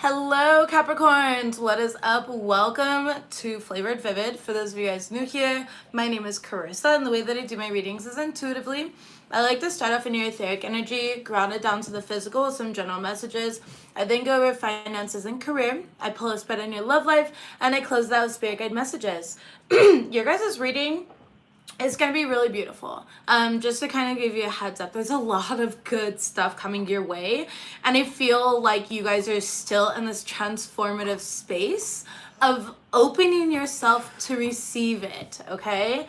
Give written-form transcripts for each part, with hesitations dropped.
Hello Capricorns, what is up? Welcome to Flavored Vivid. For those of you guys new here, my name is Carissa, and the way that I do my readings is intuitively. I like to start off in your etheric energy, ground it down to the physical with some general messages. I then go over finances and career. I pull a spread in your love life, and I close that with spirit guide messages. Your guys' reading, it's going to be really beautiful. Just to kind of give you a heads up, there's a lot of good stuff coming your way. And I feel like you guys are still in this transformative space of opening yourself to receive it, okay?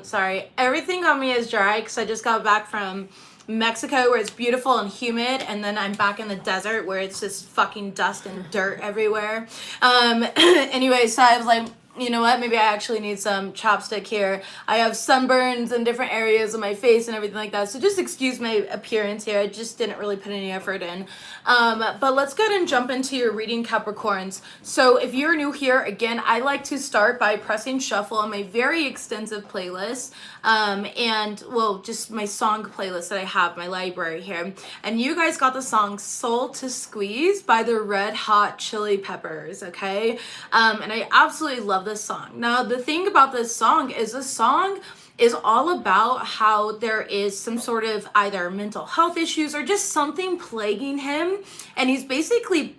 Sorry. Everything on me is dry because I just got back from Mexico where it's beautiful and humid, and then I'm back in the desert where it's just fucking dust and dirt everywhere. Anyway, so I was like, you know what, maybe I actually need some chapstick here. I have sunburns in different areas of my face and everything like that, so just excuse my appearance here. I just didn't really put any effort in. But let's go ahead and jump into your reading, Capricorns. So if you're new here, again, I like to start by pressing shuffle on my very extensive playlist, and well, just my song playlist that I have, my library here. And you guys got the song Soul to Squeeze by the Red Hot Chili Peppers, okay? And I absolutely love this song. Now, the thing about this song is all about how there is some sort of either mental health issues or just something plaguing him, and he's basically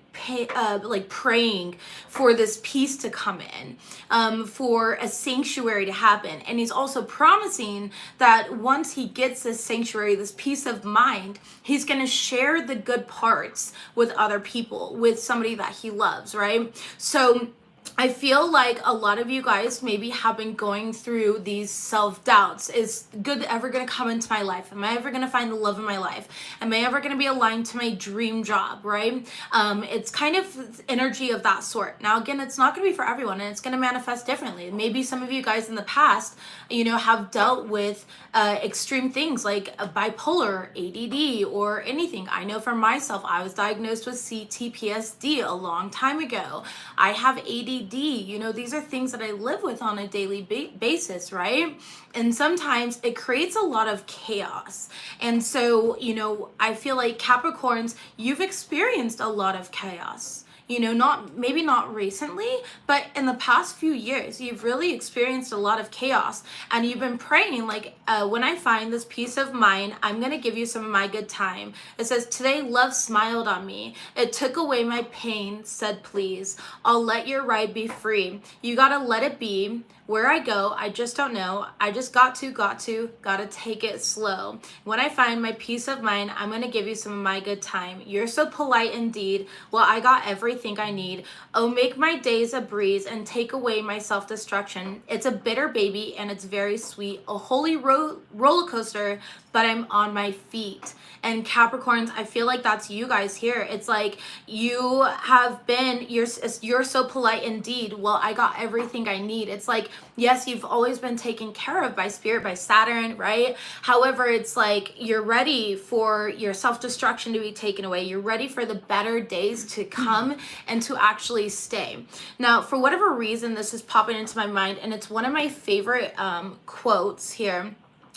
praying for this peace to come in, for a sanctuary to happen. And he's also promising that once he gets this sanctuary, this peace of mind, he's going to share the good parts with other people, with somebody that he loves, right? So I feel like a lot of you guys maybe have been going through these self-doubts. Is good ever going to come into my life? Am I ever going to find the love of my life? Am I ever going to be aligned to my dream job, right? It's kind of energy of that sort. Now, again, it's not going to be for everyone, and it's going to manifest differently. Maybe some of you guys in the past, have dealt with extreme things like bipolar, ADD, or anything. I know for myself, I was diagnosed with CTPSD a long time ago. I have ADD. These are things that I live with on a daily basis, right? And sometimes it creates a lot of chaos. And so, I feel like Capricorns, you've experienced a lot of chaos. Maybe not recently, but in the past few years, you've really experienced a lot of chaos, and you've been praying like, when I find this peace of mind, I'm going to give you some of my good time. It says, today love smiled on me. It took away my pain, said, please, I'll let your ride be free. You got to let it be. Where I go, I just don't know. I just got to take it slow. When I find my peace of mind, I'm going to give you some of my good time. You're so polite indeed. Well, I got everything I need. Oh, make my days a breeze and take away my self-destruction. It's a bitter baby and it's very sweet. A holy roller coaster, but I'm on my feet. And Capricorns, I feel like that's you guys here. It's like you have been, you're so polite indeed. Well, I got everything I need. It's like, yes, you've always been taken care of by spirit, by Saturn, right? However, it's like you're ready for your self-destruction to be taken away. You're ready for the better days to come and to actually stay. Now, for whatever reason, this is popping into my mind, and it's one of my favorite quotes here,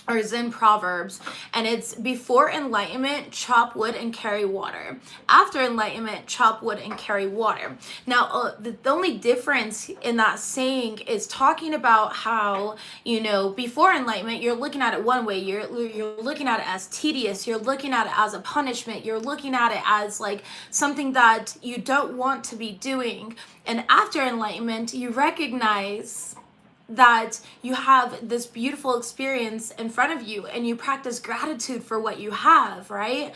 or is in Proverbs, and it's before enlightenment, chop wood and carry water. After enlightenment, chop wood and carry water. Now, the only difference in that saying is talking about how, before enlightenment, you're looking at it one way. You're looking at it as tedious. You're looking at it as a punishment. You're looking at it as like something that you don't want to be doing. And after enlightenment, you recognize that you have this beautiful experience in front of you, and you practice gratitude for what you have, right?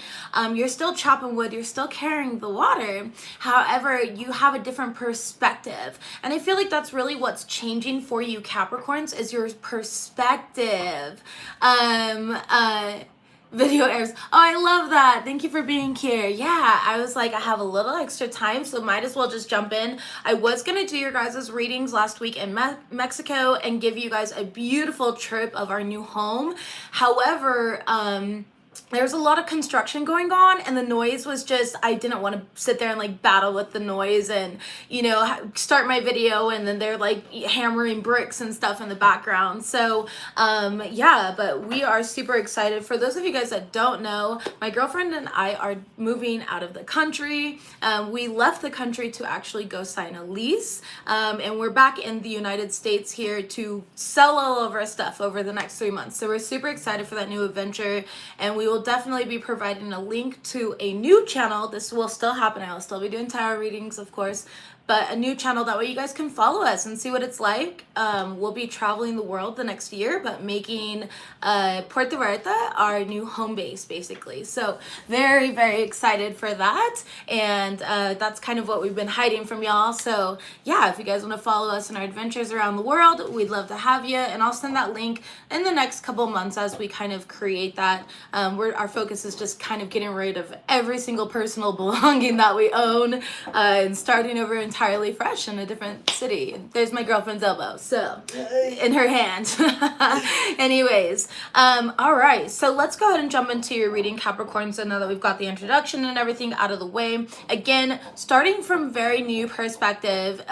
You're still chopping wood, you're still carrying the water. However, you have a different perspective. And I feel like that's really what's changing for you, Capricorns, is your perspective. Video airs. Oh, I love that. Thank you for being here. Yeah, I was like, I have a little extra time, so might as well just jump in. I was going to do your guys' readings last week in Mexico and give you guys a beautiful trip of our new home. However, there's a lot of construction going on, and the noise was just, I didn't want to sit there and like battle with the noise and, you know, start my video and then they're like hammering bricks and stuff in the background. So yeah, but we are super excited. For those of you guys that don't know, my girlfriend and I are moving out of the country. We left the country to actually go sign a lease, and we're back in the United States here to sell all of our stuff over the next 3 months. So we're super excited for that new adventure, and we will definitely be providing a link to a new channel. This will still happen. I will still be doing tarot readings, of course, but a new channel, that way you guys can follow us and see what it's like. We'll be traveling the world the next year, but making Puerto Vallarta our new home base, basically. So very, very excited for that. And that's kind of what we've been hiding from y'all. So yeah, if you guys want to follow us in our adventures around the world, we'd love to have you. And I'll send that link in the next couple months as we kind of create that. Our focus is just kind of getting rid of every single personal belonging that we own, and starting over entirely fresh in a different city. There's my girlfriend's elbow, so in her hand. Anyways, all right, so let's go ahead and jump into your reading, Capricorn. So now that we've got the introduction and everything out of the way, again, starting from very new perspective,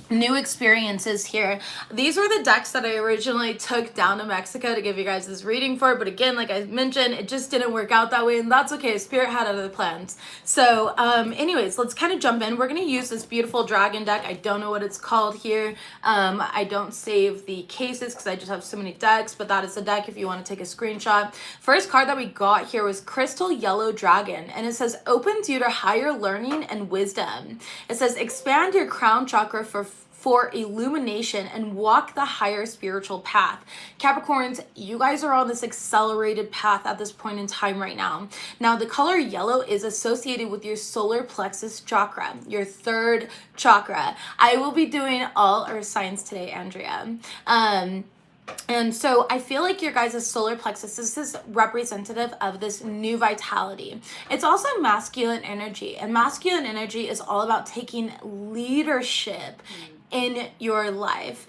new experiences here. These were the decks that I originally took down to Mexico to give you guys this reading for, but again, like I mentioned, it just didn't work out that way, and that's okay. Spirit had other plans. So anyways, let's kind of jump in. We're going to use this beautiful dragon deck. I don't know what it's called here. I don't save the cases because I just have so many decks, but that is the deck if you want to take a screenshot. First card that we got here was Crystal Yellow Dragon, and it says opens you to higher learning and wisdom. It says expand your crown chakra for illumination and walk the higher spiritual path. Capricorns, you guys are on this accelerated path at this point in time right now. Now, the color yellow is associated with your solar plexus chakra, your third chakra. I will be doing all earth signs today, Andrea. And so I feel like your guys' solar plexus, this is representative of this new vitality. It's also masculine energy, and masculine energy is all about taking leadership in your life,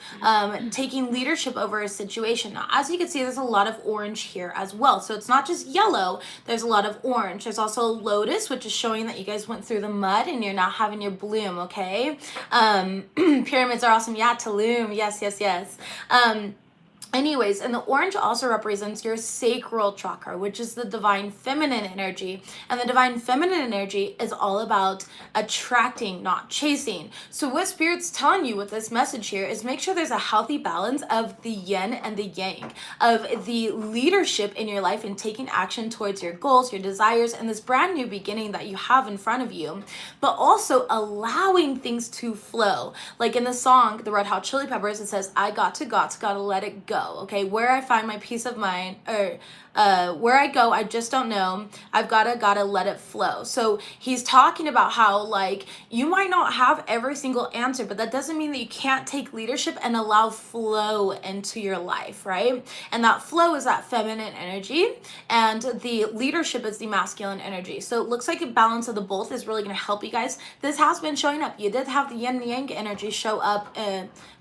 taking leadership over a situation. Now, as you can see, there's a lot of orange here as well. So it's not just yellow, there's a lot of orange. There's also a lotus, which is showing that you guys went through the mud and you're not having your bloom, okay? Pyramids are awesome. Yeah, Tulum. Yes, yes, yes. Anyways, and the orange also represents your sacral chakra, which is the divine feminine energy. And the divine feminine energy is all about attracting, not chasing. So what Spirit's telling you with this message here is make sure there's a healthy balance of the yin and the yang, of the leadership in your life and taking action towards your goals, your desires, and this brand new beginning that you have in front of you, but also allowing things to flow. Like in the song, the Red Hot Chili Peppers, it says, I gotta let it go. Okay, where I find my peace of mind, or where I go, I just don't know. I've gotta let it flow. So he's talking about how, like, you might not have every single answer, but that doesn't mean that you can't take leadership and allow flow into your life, right? And that flow is that feminine energy, and the leadership is the masculine energy. So it looks like a balance of the both is really going to help you guys. This has been showing up. You did have the yin and yang energy show up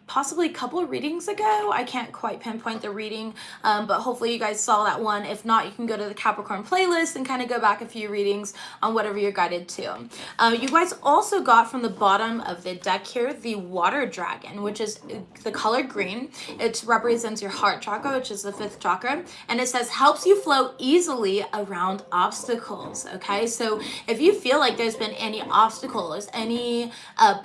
possibly a couple of readings ago. I can't quite pinpoint the reading, but hopefully you guys saw that one. If not, you can go to the Capricorn playlist and kind of go back a few readings on whatever you're guided to. You guys also got from the bottom of the deck here the water dragon, which is the color green. It represents your heart chakra, which is the fifth chakra, and it says helps you flow easily around obstacles. Okay, so if you feel like there's been any obstacles, any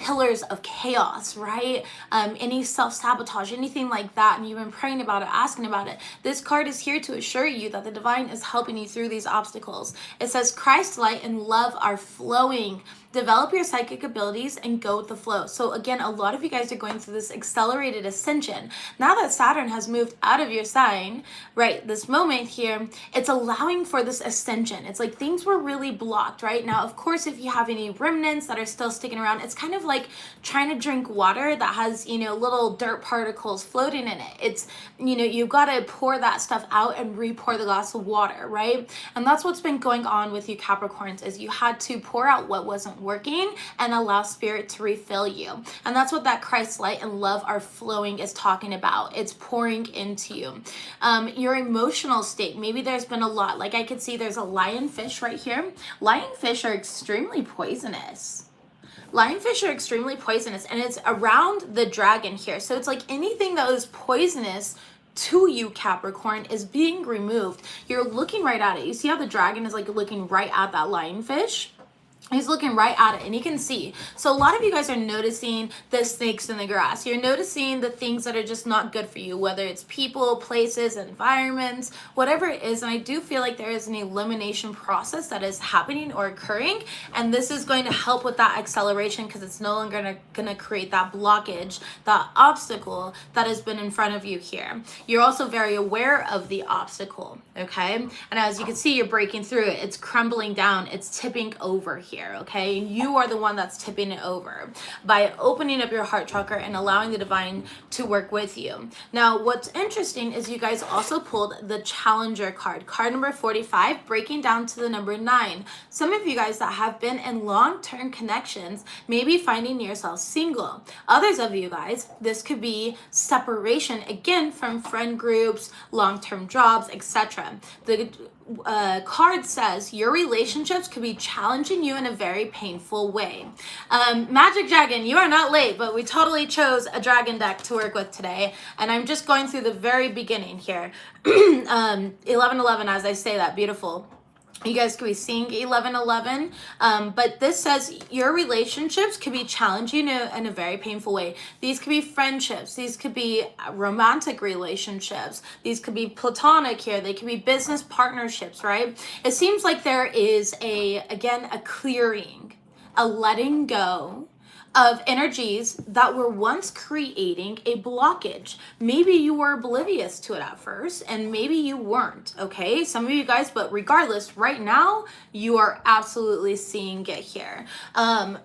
pillars of chaos, right, any self-sabotage, anything like that, and you've been praying about it, asking about it, this card is here to assure you that the divine is helping you through these obstacles. It says Christ light and love are flowing. Develop your psychic abilities and go with the flow. So again, a lot of you guys are going through this accelerated ascension. Now that Saturn has moved out of your sign, right, this moment here, it's allowing for this ascension. It's like things were really blocked, right? Now, of course, if you have any remnants that are still sticking around, it's kind of like trying to drink water that has, you know, little dirt particles floating in it. It's, you know, you've got to pour that stuff out and re-pour the glass of water, right? And that's what's been going on with you Capricorns, is you had to pour out what wasn't working and allow spirit to refill you. And that's what that Christ light and love are flowing is talking about. It's pouring into you. Your emotional state, maybe there's been a lot, like I could see there's a lionfish right here. Lionfish are extremely poisonous. Lionfish are extremely poisonous, and it's around the dragon here. So it's like anything that was poisonous to you, Capricorn, is being removed. You're looking right at it. You see how the dragon is like looking right at that lionfish? He's looking right at it and he can see. So a lot of you guys are noticing the snakes in the grass. You're noticing the things that are just not good for you, whether it's people, places, environments, whatever it is. And I do feel like there is an elimination process that is happening or occurring. And this is going to help with that acceleration because it's no longer going to create that blockage, that obstacle that has been in front of you here. You're also very aware of the obstacle, okay? And as you can see, you're breaking through it. It's crumbling down. It's tipping over here. Okay, you are the one that's tipping it over by opening up your heart chakra and allowing the divine to work with you. Now, what's interesting is you guys also pulled the Challenger card, card number 45, breaking down to the number 9. Some of you guys that have been in long-term connections may be finding yourself single. Others of you guys, this could be separation, again, from friend groups, long-term jobs, etc. The card says your relationships could be challenging you in a very painful way. Magic Dragon, you are not late, but we totally chose a dragon deck to work with today, and I'm just going through the very beginning here. 1111, as I say that, beautiful. You guys could be seeing 1111, but this says your relationships could be challenging in a very painful way. These could be friendships. These could be romantic relationships. These could be platonic here. They could be business partnerships, right? It seems like there is a clearing, a letting go of energies that were once creating a blockage. Maybe you were oblivious to it at first, and maybe you weren't, okay? Some of you guys, but regardless, right now, you are absolutely seeing it here.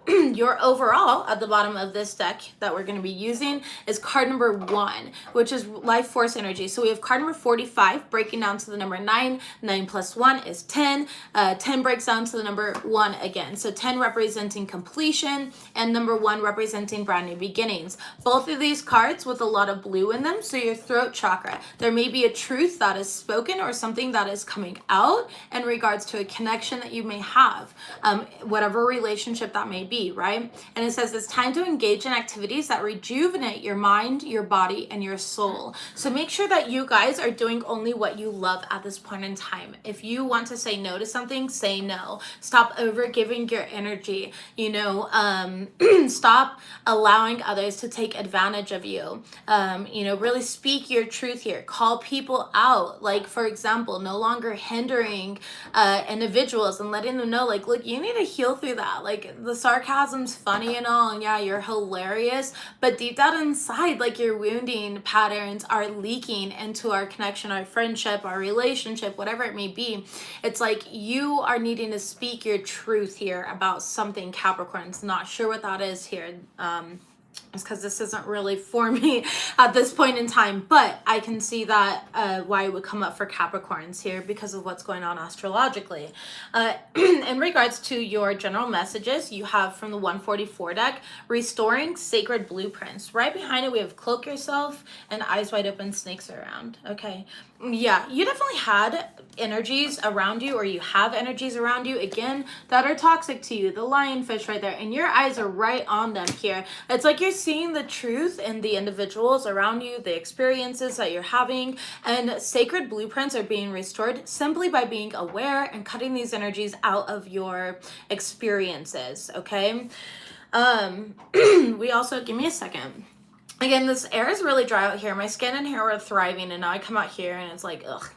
Your overall, at the bottom of this deck that we're gonna be using, is card number 1, which is life force energy. So we have card number 45, breaking down to the number 9. 9 plus 1 is 10. 10 breaks down to the number 1 again. So 10 representing completion, and number 1 representing brand new beginnings. Both of these cards with a lot of blue in them, so your throat chakra. There may be a truth that is spoken or something that is coming out in regards to a connection that you may have, whatever relationship that may be, right? And it says it's time to engage in activities that rejuvenate your mind, your body, and your soul. So make sure that you guys are doing only what you love at this point in time. If you want to say no to something, say no. Stop over giving your energy, stop allowing others to take advantage of you. Really speak your truth here. Call people out. Like, for example, no longer hindering individuals and letting them know, like, look, you need to heal through that. Like, the sarcasm's funny and all, and yeah, you're hilarious, but deep down inside, like, your wounding patterns are leaking into our connection, our friendship, our relationship, whatever it may be. It's like you are needing to speak your truth here about something, Capricorns. Not sure what that is here. It's because this isn't really for me at this point in time, but I can see that why it would come up for Capricorns here because of what's going on astrologically. In regards to your general messages, you have from the 144 deck, restoring sacred blueprints. Right behind it, we have cloak yourself and eyes wide open, snakes around. Okay. Yeah, you definitely had energies around you, or you have energies around you, again, that are toxic to you. The lionfish right there, and your eyes are right on them here. It's like you're seeing the truth in the individuals around you, the experiences that you're having, and sacred blueprints are being restored simply by being aware and cutting these energies out of your experiences, okay? We also, give me a second. Again, this air is really dry out here. My skin and hair are thriving, and now I come out here and it's like, ugh.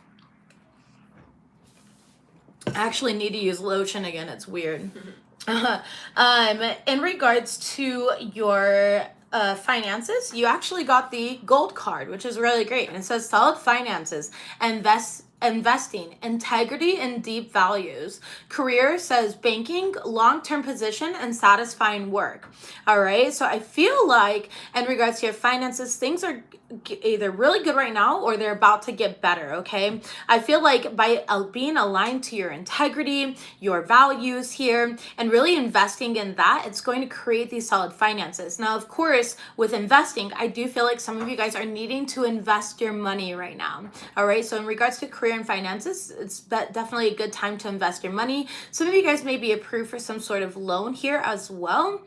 I actually need to use lotion again. It's weird. In regards to your finances, you actually got the gold card, which is really great. And it says solid finances, investing, integrity, and deep values. Career says banking, long-term position, and satisfying work. All right. So I feel like in regards to your finances, things are either really good right now or they're about to get better, okay? I feel like by being aligned to your integrity, your values here, and really investing in that, it's going to create these solid finances. Now, of course, with investing, I do feel like some of you guys are needing to invest your money right now, all right? So in regards to career and finances, it's definitely a good time to invest your money. Some of you guys may be approved for some sort of loan here as well.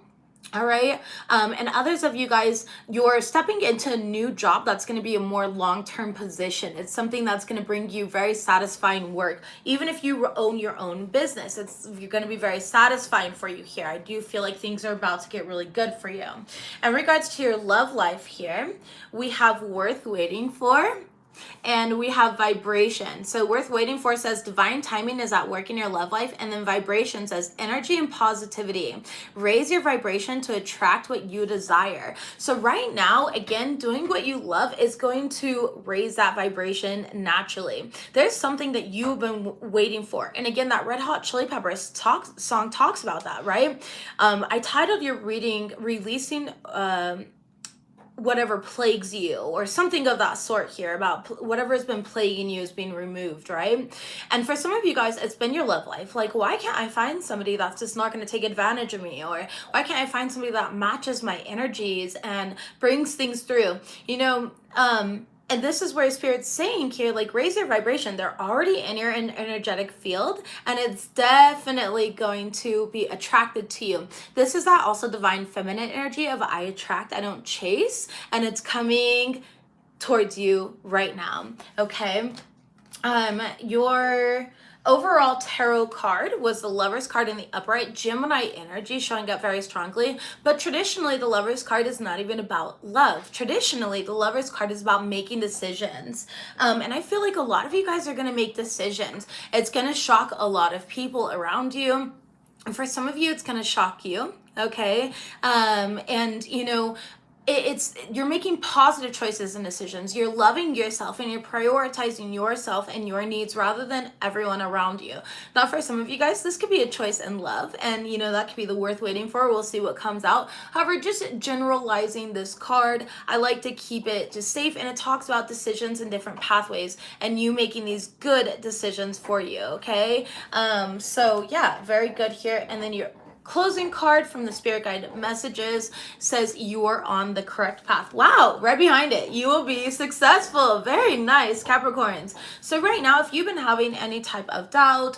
All right. And others of you guys, you're stepping into a new job that's going to be a more long-term position. It's something that's going to bring you very satisfying work. Even if you own your own business, you're going to be very satisfying for you here. I do feel like things are about to get really good for you. In regards to your love life here, we have worth waiting for. And we have vibration. So worth waiting for says divine timing is at work in your love life. And then vibration says energy and positivity. Raise your vibration to attract what you desire. So right now, again, doing what you love is going to raise that vibration naturally. There's something that you've been waiting for. And again, that Red Hot Chili Peppers song talks about that, right? I titled your reading, Releasing whatever plagues you, or something of that sort here, about whatever has been plaguing you is being removed, right? And for some of you guys, it's been your love life. Like, why can't I find somebody that's just not going to take advantage of me? Or why can't I find somebody that matches my energies and brings things through? You know, and this is where Spirit's saying here, like, raise your vibration. They're already in your energetic field, and it's definitely going to be attracted to you. This is that also divine feminine energy of I attract, I don't chase, and it's coming towards you right now, okay? Your overall tarot card was the Lover's card in the upright, Gemini energy showing up very strongly. But traditionally, the Lover's card is not even about love. Traditionally, the Lover's card is about making decisions. And I feel like a lot of you guys are going to make decisions. It's going to shock a lot of people around you. And for some of you, it's going to shock you, okay? And, you know, you're making positive choices and decisions. You're loving yourself and you're prioritizing yourself and your needs rather than everyone around you. Now, for some of you guys, this could be a choice in love, and you know, that could be the worth waiting for. We'll see what comes out. However, just generalizing this card, I like to keep it just safe, and it talks about decisions and different pathways and you making these good decisions for you, okay? So yeah, very good here. And then your closing card from the Spirit Guide messages says you are on the correct path. Wow, right behind it, you will be successful. Very nice, Capricorns. So right now, if you've been having any type of doubt,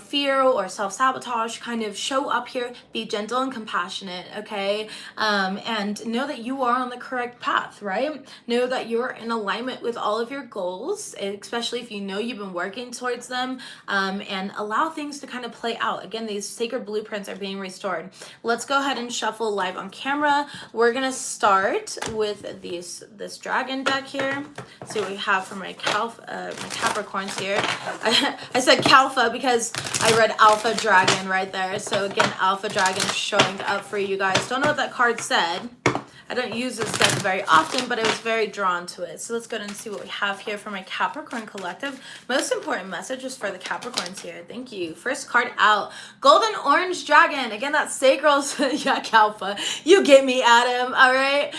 fear, or self-sabotage, kind of show up here, be gentle and compassionate, okay? And know that you are on the correct path, right? Know that you're in alignment with all of your goals, especially if you know you've been working towards them, and allow things to kind of play out. Again, these sacred blueprints are being restored. Let's go ahead and shuffle live on camera. We're gonna start with this dragon deck here. See what we have for my Capricorns here. I said Calpha because I read Alpha Dragon right there. So again, Alpha Dragon showing up for you guys. Don't know what that card said. I don't use this deck very often, but I was very drawn to it. So let's go ahead and see what we have here for my Capricorn Collective. Most important message is for the Capricorns here. Thank you. First card out, Golden Orange Dragon. Again, that's sacral. Yeah, Kalpa. You get me, Adam. All right.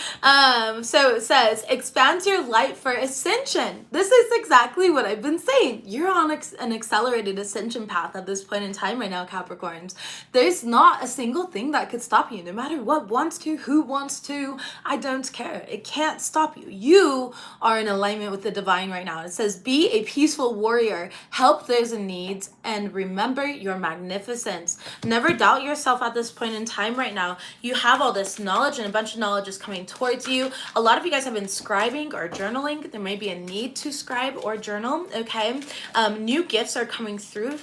So it says, expands your light for ascension. This is exactly what I've been saying. You're on an accelerated ascension path at this point in time right now, Capricorns. There's not a single thing that could stop you, no matter what wants to, who wants to. I don't care. It can't stop you. You are in alignment with the divine right now. It says, be a peaceful warrior, help those in need, and remember your magnificence. Never doubt yourself at this point in time right now. You have all this knowledge, and a bunch of knowledge is coming towards you. A lot of you guys have been scribing or journaling. There may be a need to scribe or journal, okay? New gifts are coming through.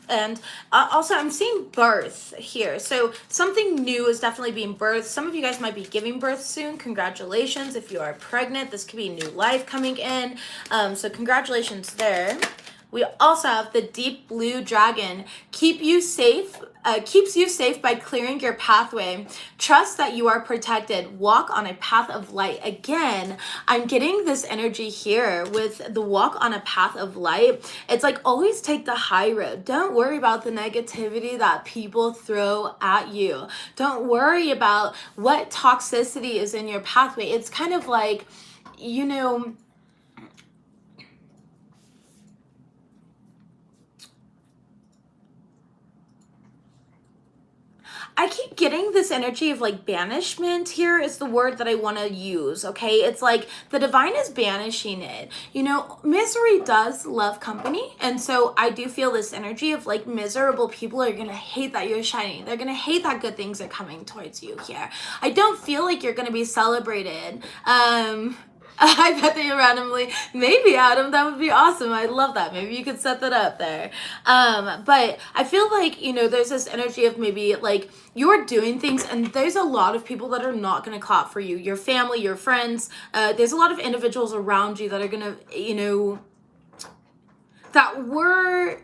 And also I'm seeing birth here. So something new is definitely being birthed. Some of you guys might be giving birth soon. Congratulations. If you are pregnant, this could be new life coming in. So congratulations there. We also have the deep blue dragon. Keeps you safe by clearing your pathway. Trust that you are protected. Walk on a path of light. Again, I'm getting this energy here with the walk on a path of light. It's like always take the high road. Don't worry about the negativity that people throw at you. Don't worry about what toxicity is in your pathway. It's kind of like, you know, I keep getting this energy of like banishment here is the word that I want to use, okay? It's like the divine is banishing it. You know, misery does love company. And so I do feel this energy of like miserable people are going to hate that you're shining. They're going to hate that good things are coming towards you here. I don't feel like you're going to be celebrated. I bet that you randomly, maybe Adam, that would be awesome. I love that. Maybe you could set that up there. But I feel like, you know, there's this energy of maybe like you're doing things and there's a lot of people that are not going to clap for you. Your family, your friends, there's a lot of individuals around you that are going to, you know, that were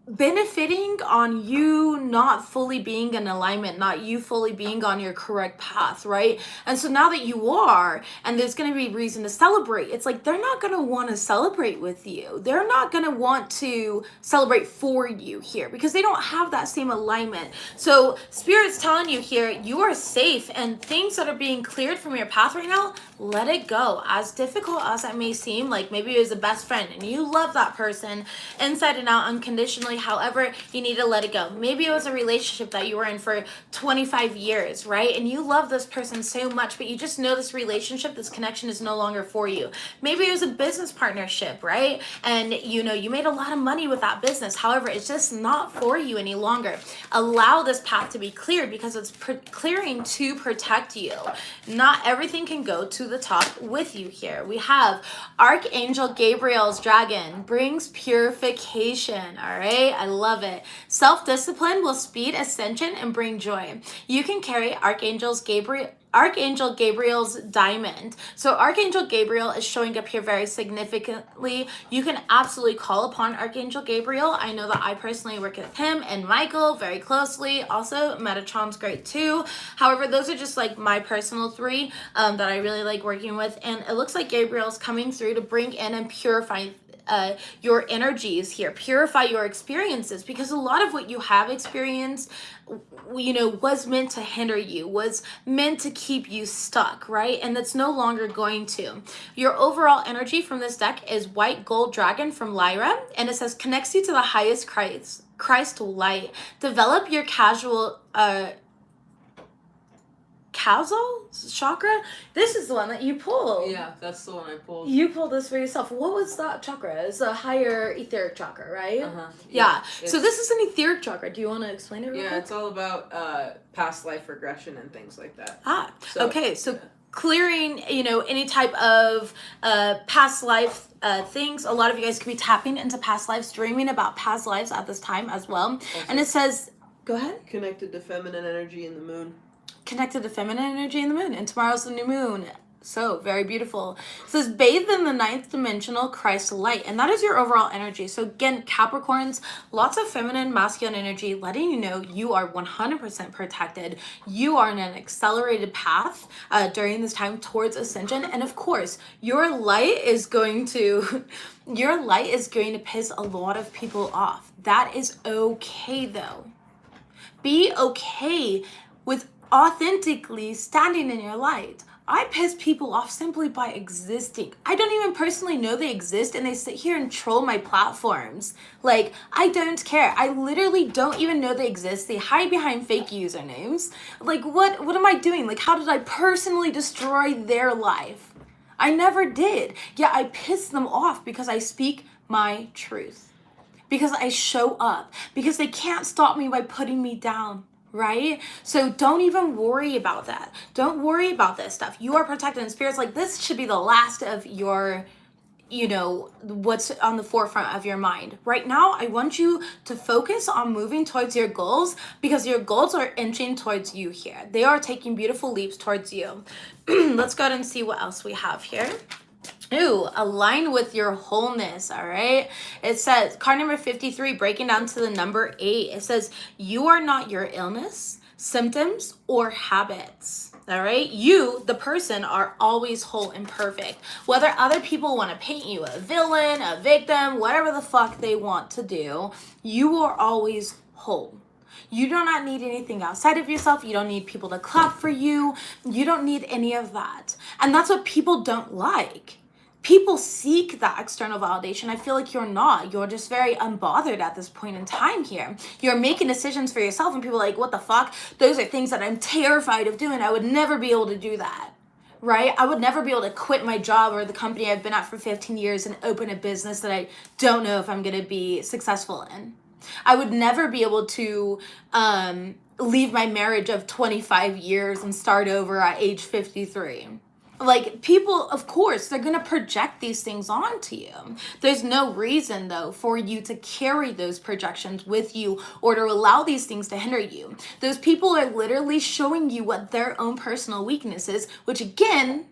benefiting on you not fully being in alignment, not you fully being on your correct path, right? And so now that you are, and there's going to be reason to celebrate, it's like they're not going to want to celebrate with you. They're not going to want to celebrate for you here because they don't have that same alignment. So Spirit's telling you here, you are safe, and things that are being cleared from your path right now, let it go. As difficult as that may seem, like maybe it was a best friend and you love that person inside and out unconditionally. However, you need to let it go. Maybe it was a relationship that you were in for 25 years, right? And you love this person so much, but you just know this relationship, this connection is no longer for you. Maybe it was a business partnership, right? And you know, you made a lot of money with that business. However, it's just not for you any longer. Allow this path to be cleared because it's clearing to protect you. Not everything can go to the top with you here. We have Archangel Gabriel's dragon brings purification, all right? I love it. Self-discipline will speed ascension and bring joy. You can carry Archangel Gabriel's diamond. So Archangel Gabriel is showing up here very significantly. You can absolutely call upon Archangel Gabriel. I know that I personally work with him and Michael very closely. Also, Metatron's great too. However, those are just like my personal three that I really like working with. And it looks like Gabriel's coming through to bring in and purify your energies here, purify your experiences, because a lot of what you have experienced, you know, was meant to hinder you, was meant to keep you stuck, right? And that's no longer going to. Your overall energy from this deck is White Gold Dragon from Lyra, and it says connects you to the highest Christ light. Develop your causal chakra. This is the one that you pulled. Yeah, that's the one I pulled. You pulled this for yourself. What was that chakra? It's a higher etheric chakra, right? Yeah. So this is an etheric chakra. Do you want to explain it real quick? It's all about past life regression and things like that. Okay. So clearing, you know, any type of past life things. A lot of you guys could be tapping into past lives, dreaming about past lives at this time as well. Also, and it says, go ahead. Connected to feminine energy in the moon. Connected to feminine energy in the moon, and tomorrow's the new moon. So very beautiful. It says bathed in the ninth dimensional Christ light, and that is your overall energy. So again, Capricorns, lots of feminine, masculine energy, letting you know you are 100% protected. You are in an accelerated path during this time towards ascension, and of course, your light is going to piss a lot of people off. That is okay though. Be okay with authentically standing in your light. I piss people off simply by existing. I don't even personally know they exist, and they sit here and troll my platforms. Like, I don't care. I literally don't even know they exist. They hide behind fake usernames. Like, what am I doing? Like, how did I personally destroy their life? I never did. Yeah, I piss them off because I speak my truth. Because I show up. Because they can't stop me by putting me down. Right? So don't even worry about that. Don't worry about this stuff. You are protected, and Spirit's like, this should be the last of your, you know, what's on the forefront of your mind. Right now, I want you to focus on moving towards your goals, because your goals are inching towards you here. They are taking beautiful leaps towards you. Let's go ahead and see what else we have here. Ooh, align with your wholeness, all right? It says, card number 53, breaking down to the number 8. It says, you are not your illness, symptoms, or habits, all right? You, the person, are always whole and perfect. Whether other people want to paint you a villain, a victim, whatever the fuck they want to do, you are always whole. You do not need anything outside of yourself. You don't need people to clap for you. You don't need any of that. And that's what people don't like. People seek that external validation. I feel like you're not. You're just very unbothered at this point in time here. You're making decisions for yourself and people are like, what the fuck? Those are things that I'm terrified of doing. I would never be able to do that. Right? I would never be able to quit my job or the company I've been at for 15 years and open a business that I don't know if I'm going to be successful in. I would never be able to leave my marriage of 25 years and start over at age 53. Like, people, of course, they're going to project these things onto you. There's no reason, though, for you to carry those projections with you or to allow these things to hinder you. Those people are literally showing you what their own personal weakness is, which, again,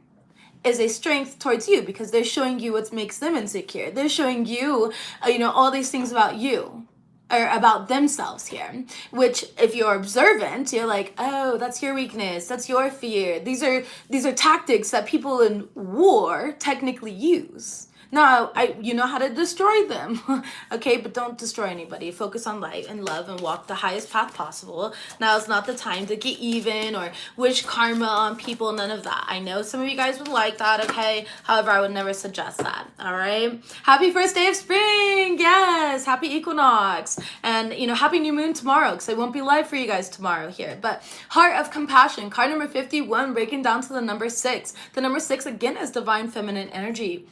is a strength towards you because they're showing you what makes them insecure. They're showing you, all these things about you. Or about themselves here, which if you're observant, you're like, oh, that's your weakness, that's your fear. These are tactics that people in war technically use. Now, you know how to destroy them, okay? But don't destroy anybody. Focus on light and love and walk the highest path possible. Now is not the time to get even or wish karma on people, none of that. I know some of you guys would like that, okay? However, I would never suggest that, all right? Happy first day of spring, yes! Happy equinox. And, happy new moon tomorrow, because I won't be live for you guys tomorrow here. But heart of compassion, card number 51, breaking down to the number 6. The number 6, again, is divine feminine energy.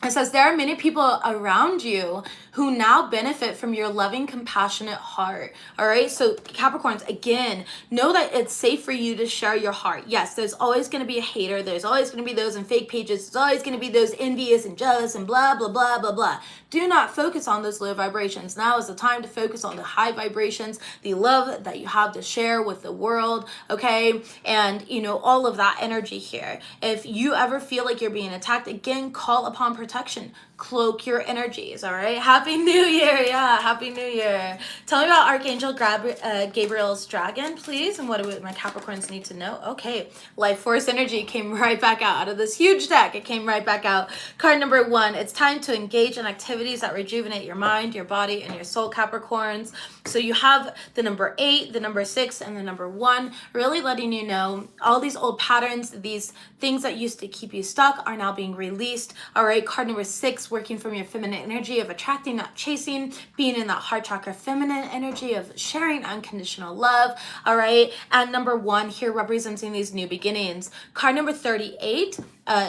It says there are many people around you who now benefit from your loving, compassionate heart. All right. So Capricorns, again, know that it's safe for you to share your heart. Yes, there's always going to be a hater. There's always going to be those in fake pages. There's always going to be those envious and jealous and blah, blah, blah, blah, blah. Do not focus on those low vibrations. Now is the time to focus on the high vibrations, the love that you have to share with the world. Okay. And, all of that energy here. If you ever feel like you're being attacked, again, call upon protection. Cloak your energies, all right? Happy New Year, yeah, Happy New Year. Tell me about Archangel Gabriel's dragon, please, and what do my Capricorns need to know? Okay, Life Force energy came right back out of this huge deck. It came right back out. Card number 1, it's time to engage in activities that rejuvenate your mind, your body, and your soul, Capricorns. So you have the number 8, the number 6, and the number 1, really letting you know all these old patterns, these things that used to keep you stuck are now being released, all right? Card number 6, working from your feminine energy of attracting, not chasing, being in that heart chakra feminine energy of sharing unconditional love, all right? And number 1 here representing these new beginnings. Card number 38,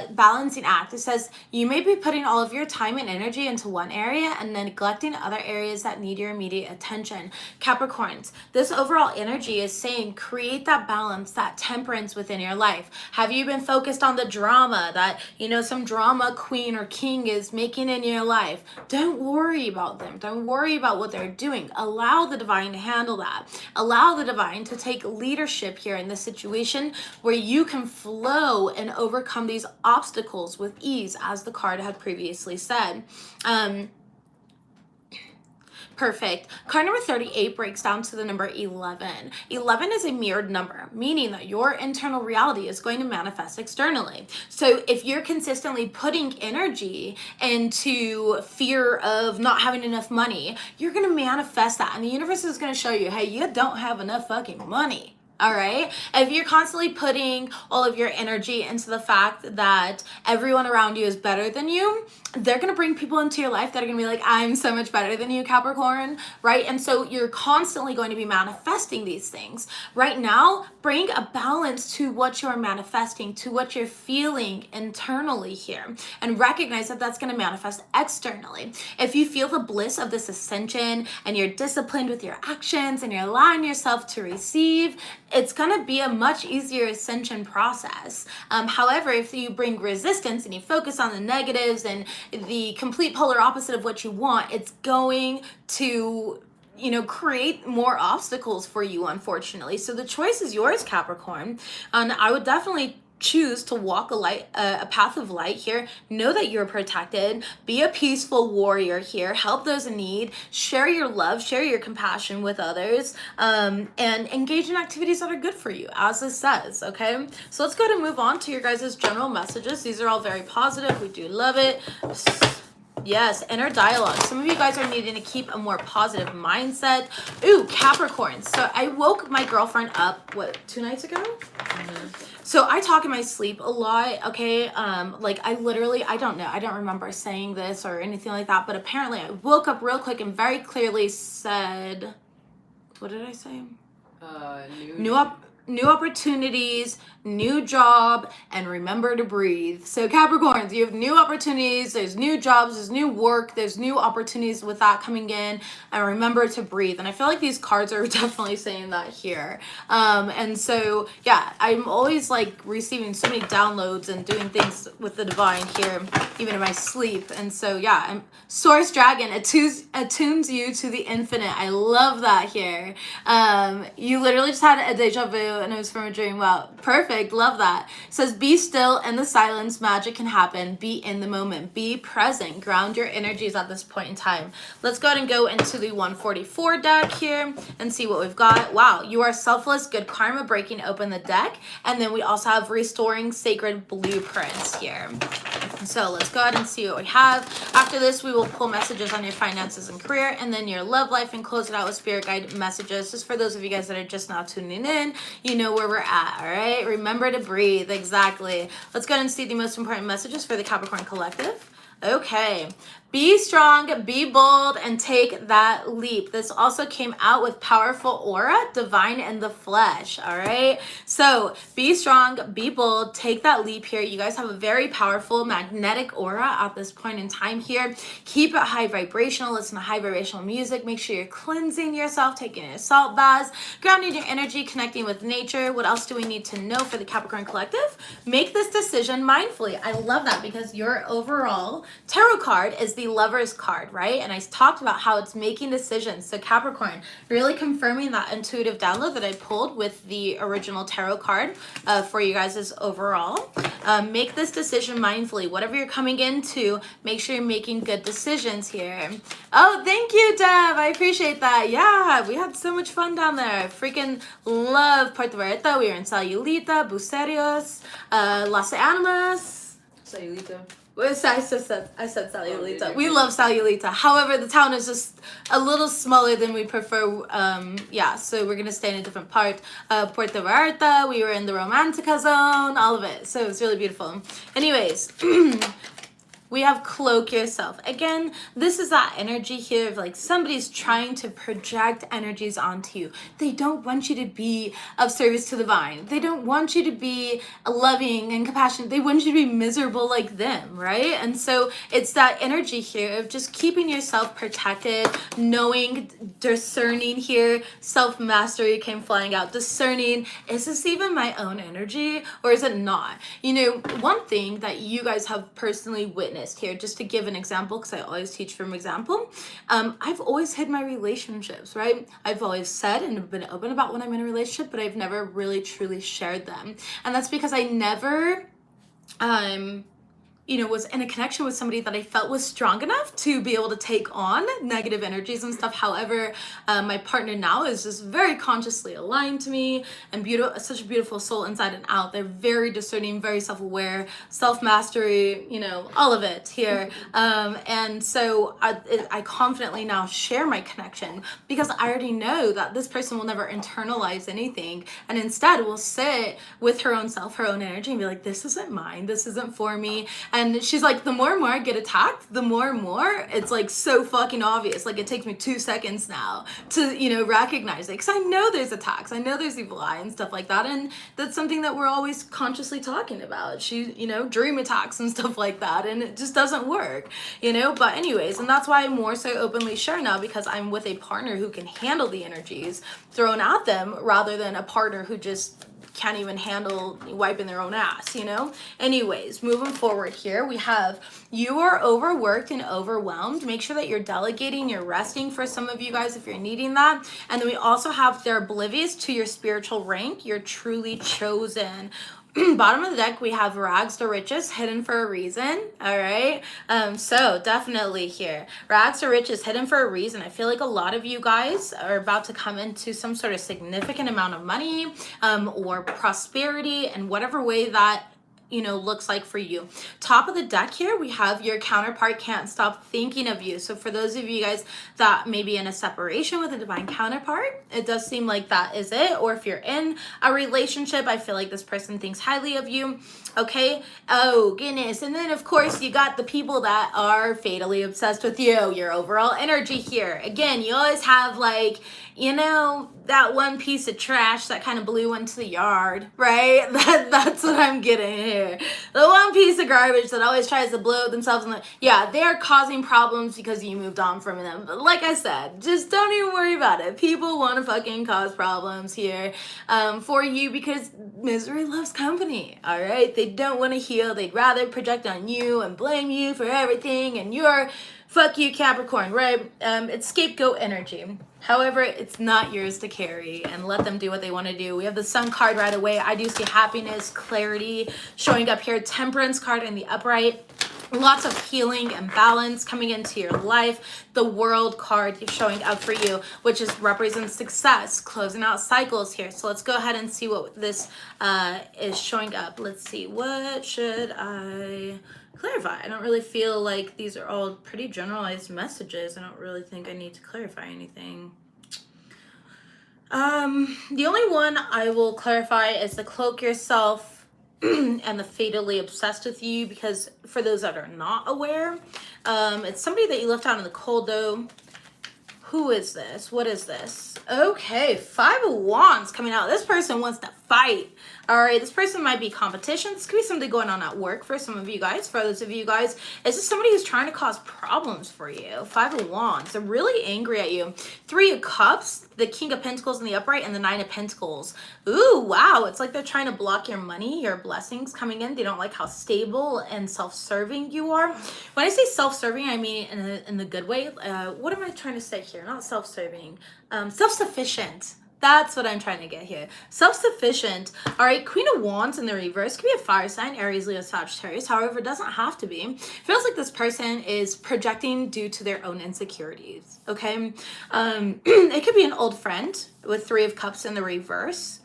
balancing act. It says you may be putting all of your time and energy into one area and then neglecting other areas that need your immediate attention. Capricorns, this overall energy is saying create that balance, that temperance within your life. Have you been focused on the drama that, some drama queen or king is making in your life? Don't worry about them. Don't worry about what they're doing. Allow the divine to handle that. Allow the divine to take leadership here in this situation where you can flow and overcome these obstacles with ease, as the card had previously said. Perfect. Card number 38 breaks down to the number 11. 11 is a mirrored number, meaning that your internal reality is going to manifest externally. So if you're consistently putting energy into fear of not having enough money, you're going to manifest that. And the universe is going to show you, hey, you don't have enough fucking money. All right. If you're constantly putting all of your energy into the fact that everyone around you is better than you, they're going to bring people into your life that are going to be like, I'm so much better than you, Capricorn. Right. And so you're constantly going to be manifesting these things. Right now, bring a balance to what you're manifesting, to what you're feeling internally here, and recognize that that's going to manifest externally. If you feel the bliss of this ascension and you're disciplined with your actions and you're allowing yourself to receive, it's going to be a much easier ascension process. However, if you bring resistance and you focus on the negatives and the complete polar opposite of what you want, it's going to create more obstacles for you, unfortunately. So the choice is yours, Capricorn. And I would definitely choose to walk a path of light here. Know that you're protected. Be a peaceful warrior here. Help those in need. Share your love. Share your compassion with others. And engage in activities that are good for you, as this says. Okay. So let's go to move on to your guys' general messages. These are all very positive. We do love it. Yes, inner dialogue. Some of you guys are needing to keep a more positive mindset. Ooh, Capricorn. So I woke my girlfriend up, 2 nights ago? So I talk in my sleep a lot, okay? Like I don't know, I don't remember saying this or anything like that, but apparently I woke up real quick and very clearly said, what did I say? New opportunities, new job, and remember to breathe. So Capricorns, you have new opportunities, there's new jobs, there's new work, there's new opportunities with that coming in, and remember to breathe. And I feel like these cards are definitely saying that here. And so, yeah, I'm always like receiving so many downloads and doing things with the divine here, even in my sleep. And so, yeah, Source Dragon attunes you to the infinite. I love that here. You literally just had a deja vu and it was from a dream. Wow, perfect. Love that. It says, be still in the silence. Magic can happen. Be in the moment. Be present. Ground your energies at this point in time. Let's go ahead and go into the 144 deck here and see what we've got. Wow, you are selfless. Good karma, breaking open the deck. And then we also have restoring sacred blueprints here. So let's go ahead and see what we have. After this, we will pull messages on your finances and career, and then your love life, and close it out with spirit guide messages. Just for those of you guys that are just now tuning in, you know where we're at, all right? Remember to breathe, exactly. Let's go ahead and see the most important messages for the Capricorn Collective. Okay. Be strong, be bold, and take that leap. This also came out with powerful aura, divine in the flesh, all right? So be strong, be bold, take that leap here. You guys have a very powerful magnetic aura at this point in time here. Keep it high vibrational, listen to high vibrational music. Make sure you're cleansing yourself, taking your salt baths, grounding your energy, connecting with nature. What else do we need to know for the Capricorn Collective? Make this decision mindfully. I love that because your overall tarot card is the Lover's card, right? And I talked about how it's making decisions. So Capricorn, really confirming that intuitive download that I pulled with the original tarot card for you guys' overall. Make this decision mindfully. Whatever you're coming into, make sure you're making good decisions here. Oh, thank you, Deb. I appreciate that. Yeah, we had so much fun down there. Freaking love Puerto Vallarta. We were in Sayulita, Bucerios, Las Animas. Sayulita. I said Sayulita. We love Sayulita. However, the town is just a little smaller than we prefer. Yeah, so we're going to stay in a different part. Puerto Vallarta, we were in the Romantica zone, all of it. So it was really beautiful. Anyways, we have cloak yourself. Again, this is that energy here of like somebody's trying to project energies onto you. They don't want you to be of service to the divine. They don't want you to be loving and compassionate. They want you to be miserable like them, right? And so it's that energy here of just keeping yourself protected, knowing, discerning here. Self-mastery came flying out. Discerning, is this even my own energy or is it not? You know, one thing that you guys have personally witnessed here, just to give an example, because I always teach from example, I've always hid my relationships, right? I've always said and been open about when I'm in a relationship, but I've never really truly shared them. And that's because I never was in a connection with somebody that I felt was strong enough to be able to take on negative energies and stuff. However, my partner now is just very consciously aligned to me and such a beautiful soul inside and out. They're very discerning, very self-aware, self-mastery, all of it here. And so I confidently now share my connection because I already know that this person will never internalize anything and instead will sit with her own self, her own energy and be like, this isn't mine, this isn't for me. And she's like, the more and more I get attacked, the more and more it's like so fucking obvious. Like it takes me 2 seconds now to, recognize it. Because I know there's attacks. I know there's evil eye and stuff like that. And that's something that we're always consciously talking about. Dream attacks and stuff like that. And it just doesn't work, But anyways, and that's why I'm more so openly share now because I'm with a partner who can handle the energies thrown at them rather than a partner who just can't even handle wiping their own ass, Anyways, moving forward here, we have you are overworked and overwhelmed. Make sure that you're delegating, you're resting for some of you guys if you're needing that. And then we also have they're oblivious to your spiritual rank. You're truly chosen. Bottom of the deck, we have rags to riches, hidden for a reason, all right? So definitely here, rags to riches, hidden for a reason. I feel like a lot of you guys are about to come into some sort of significant amount of money or prosperity in whatever way that looks like for you. Top of the deck here, we have your counterpart can't stop thinking of you. So for those of you guys that may be in a separation with a divine counterpart, it does seem like that is it. Or if you're in a relationship, I feel like this person thinks highly of you. Okay. Oh goodness. And then of course you got the people that are fatally obsessed with you, your overall energy here. Again, you always have like, that one piece of trash that kind of blew into the yard, right? That's what I'm getting here. The one piece of garbage that always tries to blow themselves in they are causing problems because you moved on from them. But like I said, just don't even worry about it. People want to fucking cause problems here for you because misery loves company, all right? They don't want to heal. They'd rather project on you and blame you for everything, and you're fuck you, Capricorn, right? It's scapegoat energy. However, it's not yours to carry, and let them do what they want to do. We have the Sun card right away. I do see happiness, clarity showing up here. Temperance card in the upright. Lots of healing and balance coming into your life. The World card showing up for you, which represents success, closing out cycles here. So let's go ahead and see what this is showing up. Let's see. What should I clarify? I don't really feel like these are all pretty generalized messages. I don't really think I need to clarify anything. The only one I will clarify is the cloak yourself and the fatally obsessed with you, because for those that are not aware, it's somebody that you left out in the cold though. Who is this? What is this? Okay, 5 of Wands coming out. This person wants to fight. All right, this person might be competition. This could be something going on at work for some of you guys. For others of you guys, is this somebody who's trying to cause problems for you? 5 of Wands. They're really angry at you. 3 of Cups, the King of Pentacles in the upright, and the 9 of Pentacles. Ooh, wow. It's like they're trying to block your money, your blessings coming in. They don't like how stable and self-serving you are. When I say self-serving, I mean in the good way. What am I trying to say here? Not self-serving. Self-sufficient. That's what I'm trying to get here. Self-sufficient. All right, Queen of Wands in the reverse could be a fire sign, Aries, Leo, Sagittarius. However, it doesn't have to be. Feels like this person is projecting due to their own insecurities, okay? It could be an old friend with 3 of Cups in the reverse.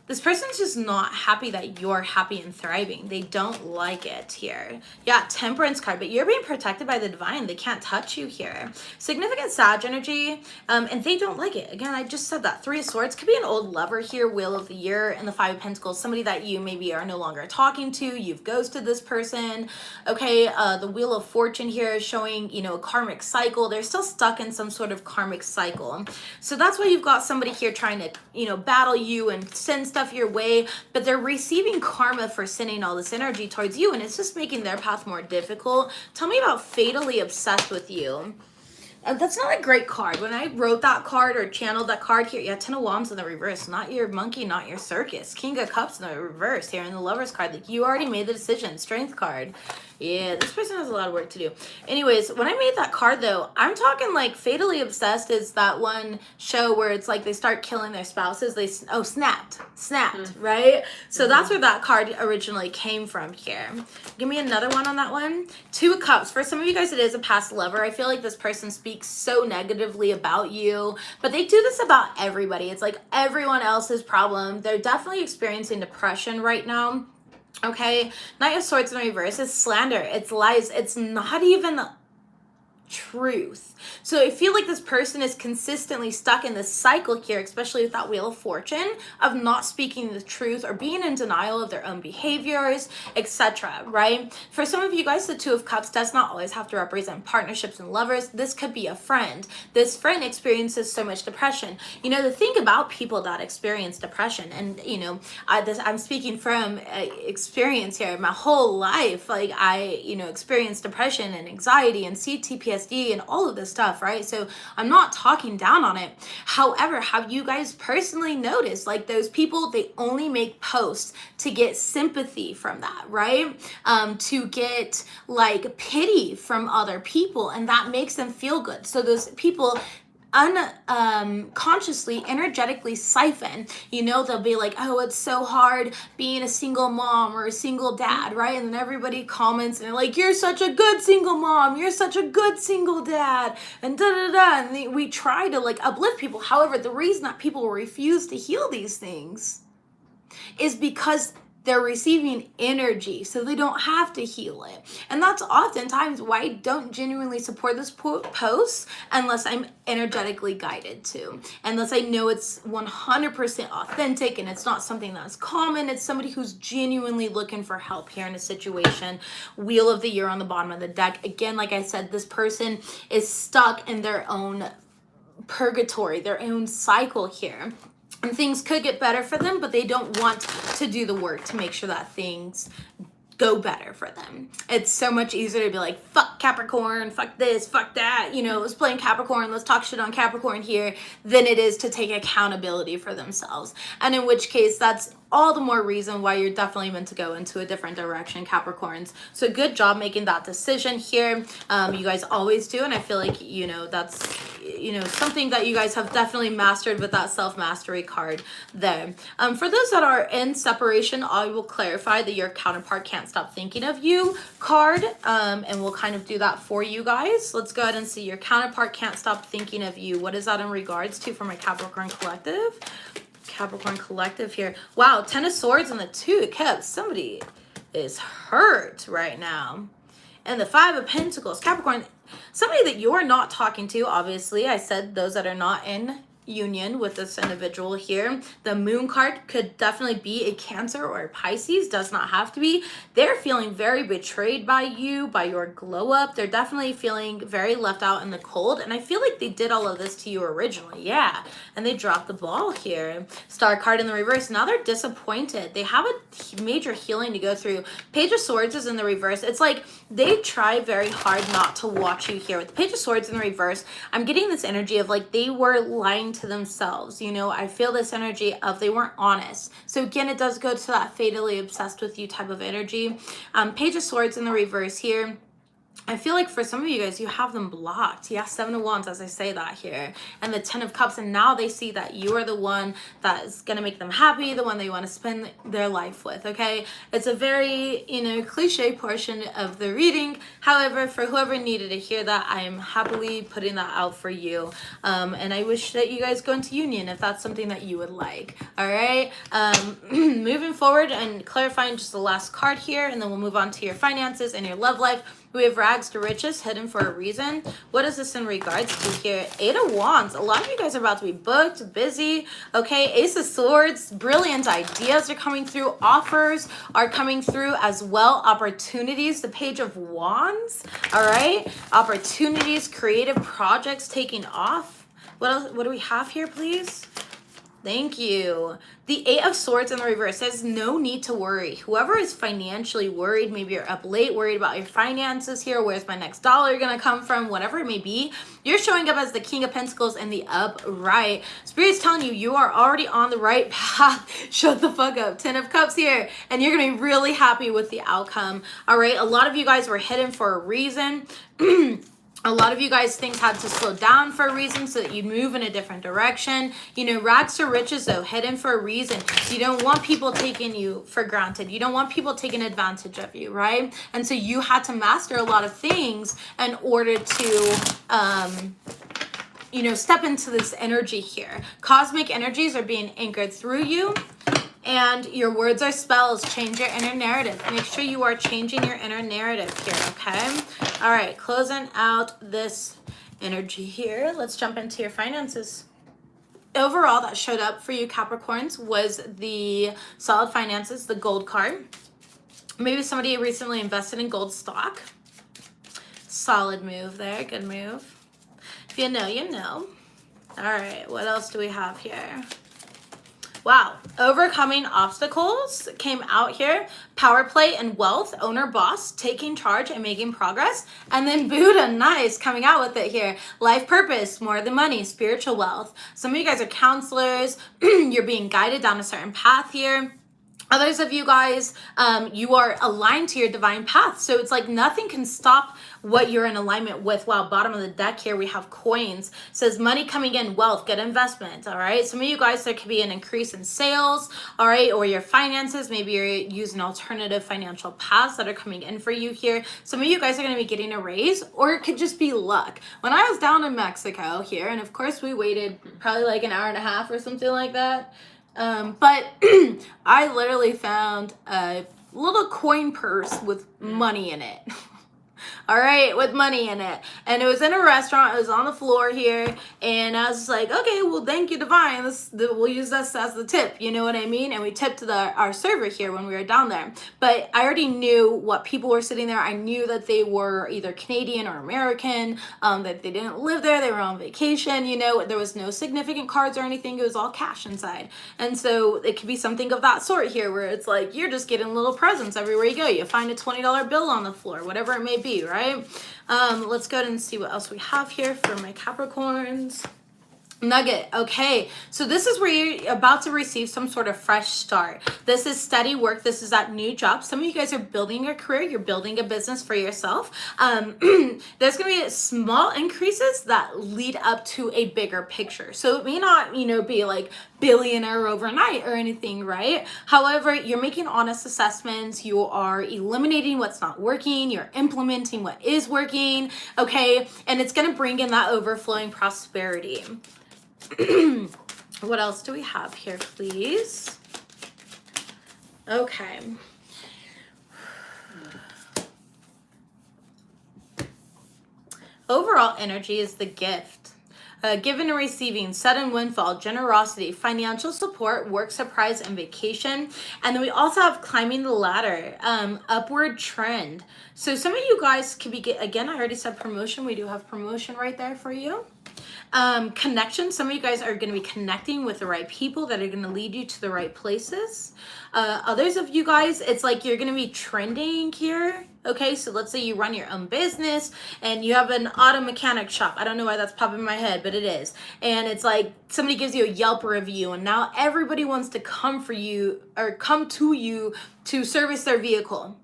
This person's just not happy that you're happy and thriving. They don't like it here. Yeah, Temperance card, but you're being protected by the divine. They can't touch you here. Significant Sag energy, and they don't like it. Again, I just said that. 3 of Swords could be an old lover here, Wheel of the Year, and the 5 of Pentacles. Somebody that you maybe are no longer talking to. You've ghosted this person. Okay, the Wheel of Fortune here is showing, a karmic cycle. They're still stuck in some sort of karmic cycle. So that's why you've got somebody here trying to, battle you and send stuff your way, but they're receiving karma for sending all this energy towards you, and it's just making their path more difficult. Tell me about fatally obsessed with you. That's not a great card. When I wrote that card or channeled that card here, yeah, 10 of Wands in the reverse. Not your monkey, not your circus. King of Cups in the reverse here in the Lover's card. Like, you already made the decision. Strength card. Yeah, this person has a lot of work to do. Anyways, when I made that card, though, I'm talking like fatally obsessed is that one show where it's like they start killing their spouses. Snapped, right? So that's where that card originally came from here. Give me another one on that one. 2 of Cups. For some of you guys, it is a past lover. I feel like this person speaks so negatively about you, but they do this about everybody. It's like everyone else's problem. They're definitely experiencing depression right now. Okay, Knight of Swords in reverse is slander. It's lies. It's not even truth. So I feel like this person is consistently stuck in this cycle here, especially with that Wheel of Fortune, of not speaking the truth or being in denial of their own behaviors, etc. Right? For some of you guys, the 2 of Cups does not always have to represent partnerships and lovers. This could be a friend. This friend experiences so much depression. The thing about people that experience depression, and I'm speaking from experience here. My whole life, like I experienced depression and anxiety and CTPSD and all of this stuff, right? So I'm not talking down on it. However, have you guys personally noticed, like, those people, they only make posts to get sympathy from that, right? To get like pity from other people, and that makes them feel good. So those people unconsciously, energetically siphon, they'll be like, oh, it's so hard being a single mom or a single dad, right? And then everybody comments and they're like, you're such a good single mom, you're such a good single dad, and da-da-da, and we try to like uplift people. However, the reason that people refuse to heal these things is because they're receiving energy, so they don't have to heal it. And that's oftentimes why I don't genuinely support this post unless I'm energetically guided to, unless I know it's 100% authentic and it's not something that's common. It's somebody who's genuinely looking for help here in a situation. Wheel of the Year on the bottom of the deck. Again, like I said, this person is stuck in their own purgatory, their own cycle here. And things could get better for them, but they don't want to do the work to make sure that things go better for them. It's so much easier to be like, fuck Capricorn, fuck this, fuck that, you know, let's blame Capricorn, let's talk shit on Capricorn here, than it is to take accountability for themselves. And in which case, that's all the more reason why you're definitely meant to go into a different direction, Capricorns. So good job making that decision here. You guys always do, and I feel like, you know, that's, you know, something that you guys have definitely mastered with that self-mastery card there. For those that are in separation, I will clarify that your counterpart can't stop thinking of you card, and we'll kind of do that for you guys. Let's go ahead and see your counterpart can't stop thinking of you. What is that in regards to for my Capricorn collective? Capricorn collective here. Wow, 10 of Swords and the 2 of Cups. Somebody is hurt right now. And the 5 of Pentacles. Capricorn, somebody that you're not talking to, obviously. I said those that are not in union with this individual here. The Moon card could definitely be a Cancer or a Pisces, does not have to be. They're feeling very betrayed by you, by your glow up. They're definitely feeling very left out in the cold, and I feel like they did all of this to you originally. Yeah, and they dropped the ball here. Star card in the reverse. Now they're disappointed. They have a major healing to go through. Page of Swords is in the reverse. It's like they try very hard not to watch you here. With the Page of Swords in the reverse, I'm getting this energy of like they were lying to themselves. You know, I feel this energy of they weren't honest. So again, it does go to that fatally obsessed with you type of energy. Page of Swords in the reverse here. I feel like for some of you guys, you have them blocked. Yeah, 7 of Wands as I say that here. And the 10 of Cups. And now they see that you are the one that is going to make them happy, the one they want to spend their life with, okay? It's a very, you know, cliche portion of the reading. However, for whoever needed to hear that, I am happily putting that out for you. And I wish that you guys go into union if that's something that you would like, all right? Moving forward and clarifying just the last card here, and then we'll move on to your finances and your love life. We have rags to riches, hidden for a reason. What is this in regards to here? 8 of Wands. A lot of you guys are about to be booked, busy. Okay, Ace of Swords. Brilliant ideas are coming through. Offers are coming through as well. Opportunities. The Page of Wands. All right. Opportunities, creative projects taking off. What else? What do we have here, please? Thank you. The 8 of Swords in the reverse says no need to worry. Whoever is financially worried, maybe you're up late, worried about your finances here, where's my next dollar gonna come from, whatever it may be, you're showing up as the King of Pentacles in the upright. Spirit's telling you, you are already on the right path. Shut the fuck up. 10 of Cups here, and you're gonna be really happy with the outcome. All right, a lot of you guys were hidden for a reason. A lot of you guys, things had to slow down for a reason so that you move in a different direction. You know, rags to riches, though, hidden for a reason. You don't want people taking you for granted. You don't want people taking advantage of you, right? And so you had to master a lot of things in order to, you know, step into this energy here. Cosmic energies are being anchored through you. And your words are spells. Change your inner narrative. Make sure you are changing your inner narrative here, okay? All right, closing out this energy here. Let's jump into your finances. Overall, that showed up for you, Capricorns, was the solid finances, the gold card. Maybe somebody recently invested in gold stock. Solid move there. Good move. If you know, you know. All right, what else do we have here? Wow, overcoming obstacles came out here. Power play and wealth, owner boss, taking charge and making progress. And then Buddha, nice, coming out with it here. Life purpose, more than money, spiritual wealth. Some of you guys are counselors. You're being guided down a certain path here. Others of you guys, you are aligned to your divine path. So it's like nothing can stop what you're in alignment with. Wow, bottom of the deck here, we have coins. It says money coming in, wealth, good investment, all right? Some of you guys, there could be an increase in sales, all right? Or your finances, maybe you're using alternative financial paths that are coming in for you here. Some of you guys are gonna be getting a raise, or it could just be luck. When I was down in Mexico here, and of course we waited probably like an hour and a half or something like that, But I literally found a little coin purse with money in it. All right, with money in it. And it was in a restaurant. It was on the floor here. And I was just like, okay, well, thank you, Divine. We'll use this as the tip. You know what I mean? And we tipped our server here when we were down there. But I already knew what people were sitting there. I knew that they were either Canadian or American, that they didn't live there. They were on vacation. You know, there was no significant cards or anything. It was all cash inside. And so it could be something of that sort here where it's like you're just getting little presents everywhere you go. You find a $20 bill on the floor, whatever it may be, right? Let's go ahead and see what else we have here for my Capricorns. Nugget. Okay, so this is where you're about to receive some sort of fresh start. This is steady work. This is that new job. Some of you guys are building a career. You're building a business for yourself. There's going to be small increases that lead up to a bigger picture. So it may not, be like billionaire overnight or anything, right? However, you're making honest assessments. You are eliminating what's not working. You're implementing what is working. Okay, and it's going to bring in that overflowing prosperity. What else do we have here, please? Okay. Overall energy is the gift. Giving and receiving, sudden windfall, generosity, financial support, work surprise, and vacation. And then we also have climbing the ladder, upward trend. So some of you guys could be, again, I already said promotion. We do have promotion right there for you. Connection. Some of you guys are going to be connecting with the right people that are going to lead you to the right places. Others of you guys, it's like you're going to be trending here. Okay, so let's say you run your own business and you have an auto mechanic shop. I don't know why that's popping in my head, but it is. And it's like somebody gives you a Yelp review and now everybody wants to come for you or come to you to service their vehicle.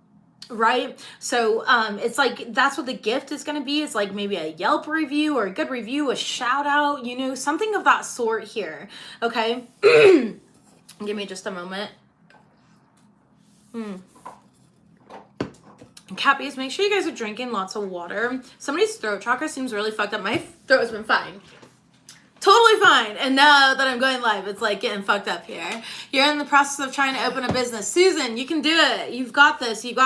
Right? So it's like that's what the gift is going to be. It's like maybe a Yelp review or a good review, a shout out, something of that sort here. Okay? Give me just a moment. Cappies, make sure you guys are drinking lots of water. Somebody's throat chakra seems really fucked up. My throat has been fine. Totally fine. And now that I'm going live, it's like getting fucked up here. You're in the process of trying to open a business. Susan, you can do it. You've got this. It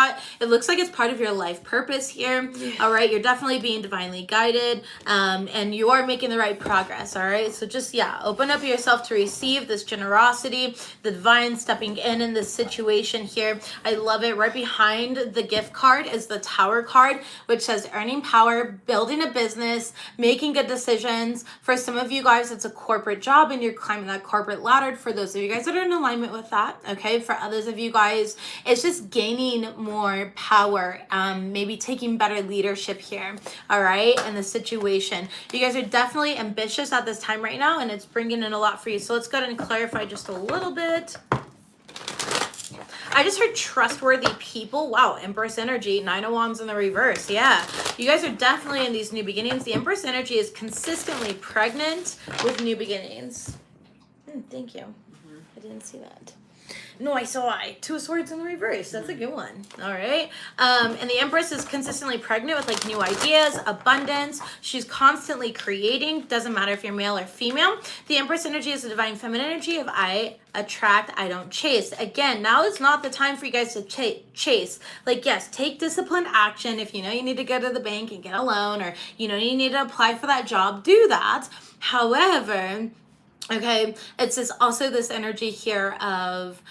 looks like it's part of your life purpose here. Yeah. All right. You're definitely being divinely guided. And you are making the right progress. All right. So just, open up yourself to receive this generosity, the divine stepping in this situation here. I love it. Right behind the gift card is the Tower card, which says earning power, building a business, making good decisions. For some of you guys, it's a corporate job and you're climbing that corporate ladder. For those of you guys that are in alignment with that, okay. For others of you guys, it's just gaining more power, maybe taking better leadership here, all right, in the situation. You guys are definitely ambitious at this time right now and it's bringing in a lot for you. So let's go ahead and clarify just a little bit. I just heard trustworthy people. Wow, Empress energy, 9 of Wands in the reverse. Yeah, you guys are definitely in these new beginnings. The Empress energy is consistently pregnant with new beginnings. Thank you. I didn't see that. No, I saw 2 of Swords in the reverse. That's a good one. All right. And the Empress is consistently pregnant with like new ideas, abundance. She's constantly creating. Doesn't matter if you're male or female. The Empress energy is the divine feminine energy of I attract, I don't chase. Again, now is not the time for you guys to chase. Like, yes, take disciplined action. If you know you need to go to the bank and get a loan, or you need to apply for that job, do that. However, okay, it's also this energy here of,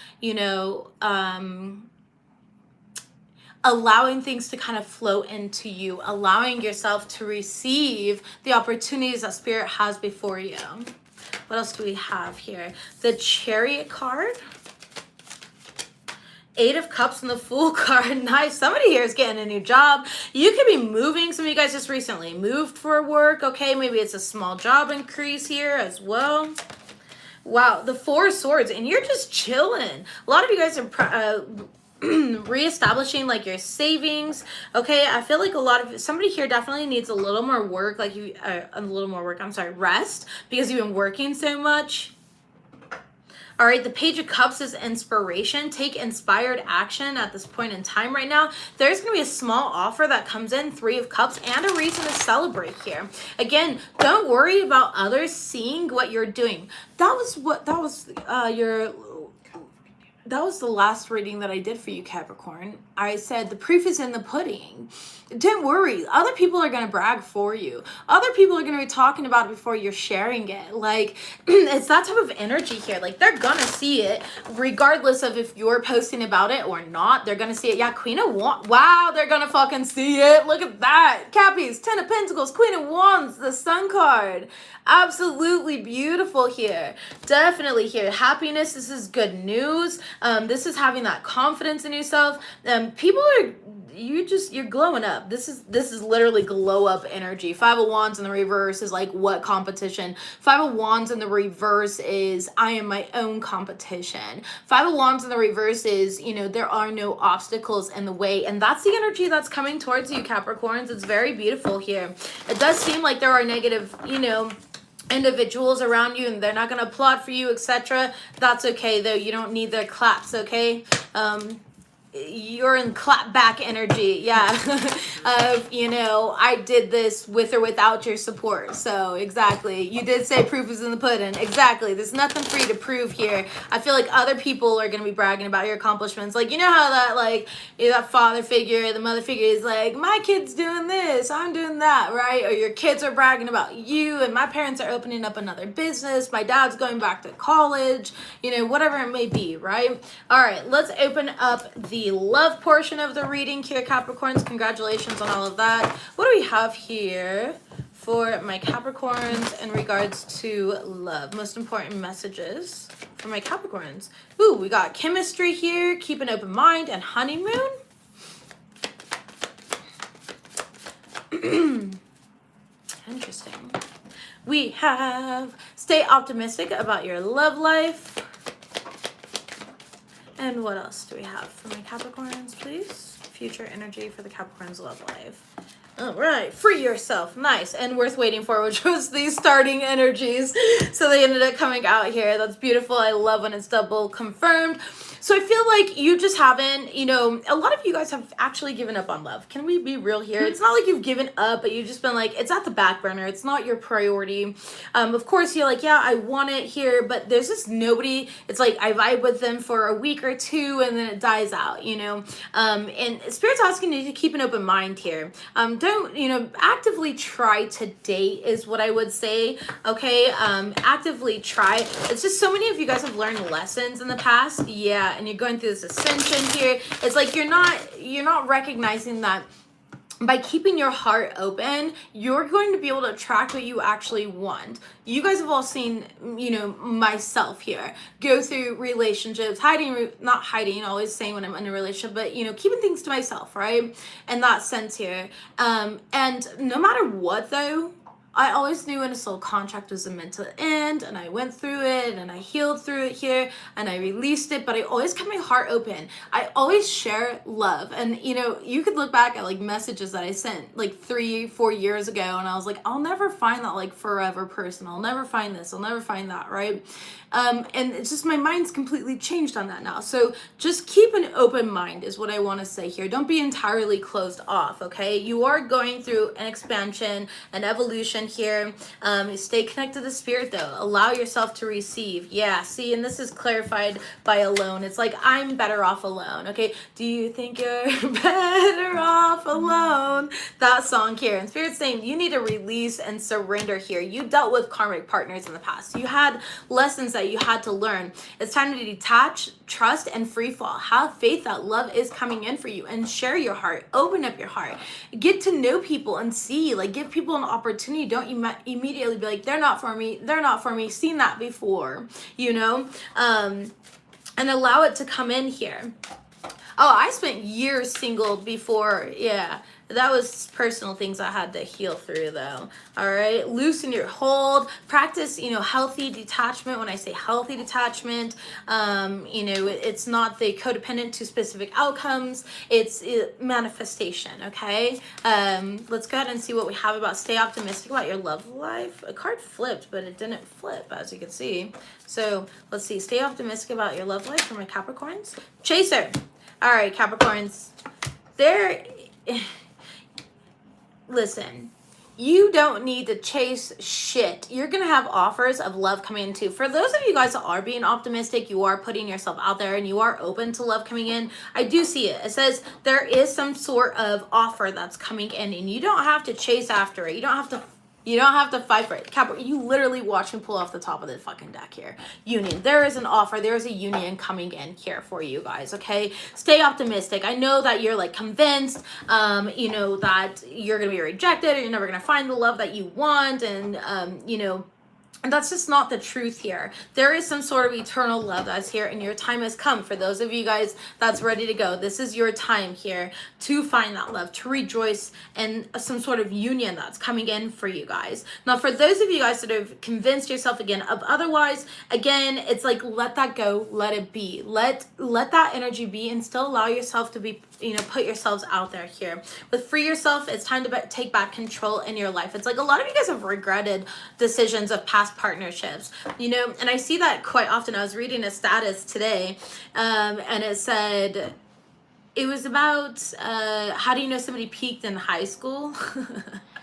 allowing things to kind of flow into you, allowing yourself to receive the opportunities that Spirit has before you. What else do we have here? The Chariot card. 8 of Cups and the Fool card. Nice. Somebody here is getting a new job. You could be moving. Some of you guys just recently moved for work. Okay, maybe it's a small job increase here as well. Wow, the 4 of Swords, and you're just chilling. A lot of you guys are reestablishing like your savings. Okay, I feel like somebody here definitely needs a little more work, rest, because you've been working so much. All right, the Page of Cups is inspiration. Take inspired action at this point in time right now. There's going to be a small offer that comes in, 3 of Cups, and a reason to celebrate here. Again, don't worry about others seeing what you're doing. That was the last reading that I did for you, Capricorn. I said the proof is in the pudding. Don't worry. Other people are going to brag for you. Other people are going to be talking about it before you're sharing it. Like, it's that type of energy here. Like, they're going to see it regardless of if you're posting about it or not. They're going to see it. Yeah, Queen of Wands. Wow, they're going to fucking see it. Look at that. Cappies, 10 of Pentacles, Queen of Wands, the Sun card. Absolutely beautiful here. Definitely here. Happiness. This is good news. This is having that confidence in yourself. People are, you're glowing up. This is literally glow up energy. 5 of Wands in the reverse is like, what competition? 5 of Wands in the reverse is, I am my own competition. 5 of Wands in the reverse is, there are no obstacles in the way. And that's the energy that's coming towards you, Capricorns. It's very beautiful here. It does seem like there are negative, individuals around you and they're not going to applaud for you, etc. That's okay though. You don't need their claps, okay? You're in clap back energy. Yeah. I did this with or without your support. So exactly. You did say proof is in the pudding. Exactly. There's nothing for you to prove here. I feel like other people are going to be bragging about your accomplishments. Like, how that, that father figure, the mother figure is like, my kid's doing this, I'm doing that, right? Or your kids are bragging about you, and my parents are opening up another business. My dad's going back to college, whatever it may be, right? All right, let's open up the love portion of the reading here, Capricorns. Congratulations on all of that. What do we have here for my Capricorns in regards to love? Most important messages for my Capricorns. Ooh, we got chemistry here, keep an open mind, and honeymoon. Interesting. We have stay optimistic about your love life. And what else do we have for my Capricorns, please? Future energy for the Capricorns' love life. All right, free yourself. Nice. And worth waiting for, which was these starting energies. So they ended up coming out here. That's beautiful. I love when it's double confirmed. So I feel like you just haven't, a lot of you guys have actually given up on love. Can we be real here? It's not like you've given up, but you've just been like, it's at the back burner. It's not your priority. Of course, you're like, yeah, I want it here, but there's just nobody. It's like I vibe with them for a week or two and then it dies out, and Spirit's asking you to keep an open mind here. Don't, actively try to date is what I would say, okay? Actively try. It's just so many of you guys have learned lessons in the past. Yeah. And you're going through this ascension here. It's like you're not recognizing that by keeping your heart open, you're going to be able to attract what you actually want. You guys have all seen, myself here go through relationships, not hiding, always saying when I'm in a relationship, but, keeping things to myself, right? In that sense here. And no matter what though, I always knew when a soul contract was meant to end, and I went through it and I healed through it here and I released it, but I always kept my heart open. I always share love. And you could look back at messages that I sent 3-4 years ago, and I was like, I'll never find that forever person. I'll never find this. I'll never find that, right? And it's just my mind's completely changed on that now. So just keep an open mind is what I want to say here. Don't be entirely closed off, okay? You are going through an expansion, an evolution here. Stay connected to spirit though. Allow yourself to receive. Yeah, see, and this is clarified by alone. It's like, I'm better off alone, okay? Do you think you're better off alone? That song here. And Spirit's saying you need to release and surrender here. You dealt with karmic partners in the past. You had lessons that you had to learn. It's time to detach, trust, and free fall. Have faith that love is coming in for you, and share your heart. Open up your heart. Get to know people and see, give people an opportunity. Don't immediately be like, they're not for me. They're not for me. Seen that before, and allow it to come in here. Oh, I spent years single before. Yeah. That was personal things I had to heal through, though. All right, loosen your hold. Practice, healthy detachment. When I say healthy detachment, it's not the codependent to specific outcomes. It's manifestation. Okay. Let's go ahead and see what we have about stay optimistic about your love life. A card flipped, but it didn't flip, as you can see. So let's see. Stay optimistic about your love life for my Capricorns. Chaser. All right, Capricorns. Listen, you don't need to chase shit. You're going to have offers of love coming in too. For those of you guys that are being optimistic, you are putting yourself out there and you are open to love coming in. I do see it. It says there is some sort of offer that's coming in and you don't have to chase after it. You don't have to fight for it. Capricorn, you literally watch me pull off the top of the fucking deck here. Union. There is an offer. There is a union coming in here for you guys, okay? Stay optimistic. I know that you're convinced, that you're going to be rejected or you're never going to find the love that you want. And, and that's just not the truth here. There is some sort of eternal love that's here and your time has come. For those of you guys that's ready to go, this is your time here to find that love, to rejoice in some sort of union that's coming in for you guys. Now, for those of you guys that have convinced yourself again of otherwise, again, it's let that go, let it be. Let that energy be and still allow yourself to be, put yourselves out there here. With free yourself, it's time to take back control in your life. It's a lot of you guys have regretted decisions of past partnerships, and I see that quite often. I was reading a status today, and it said, it was about, how do you know somebody peaked in high school?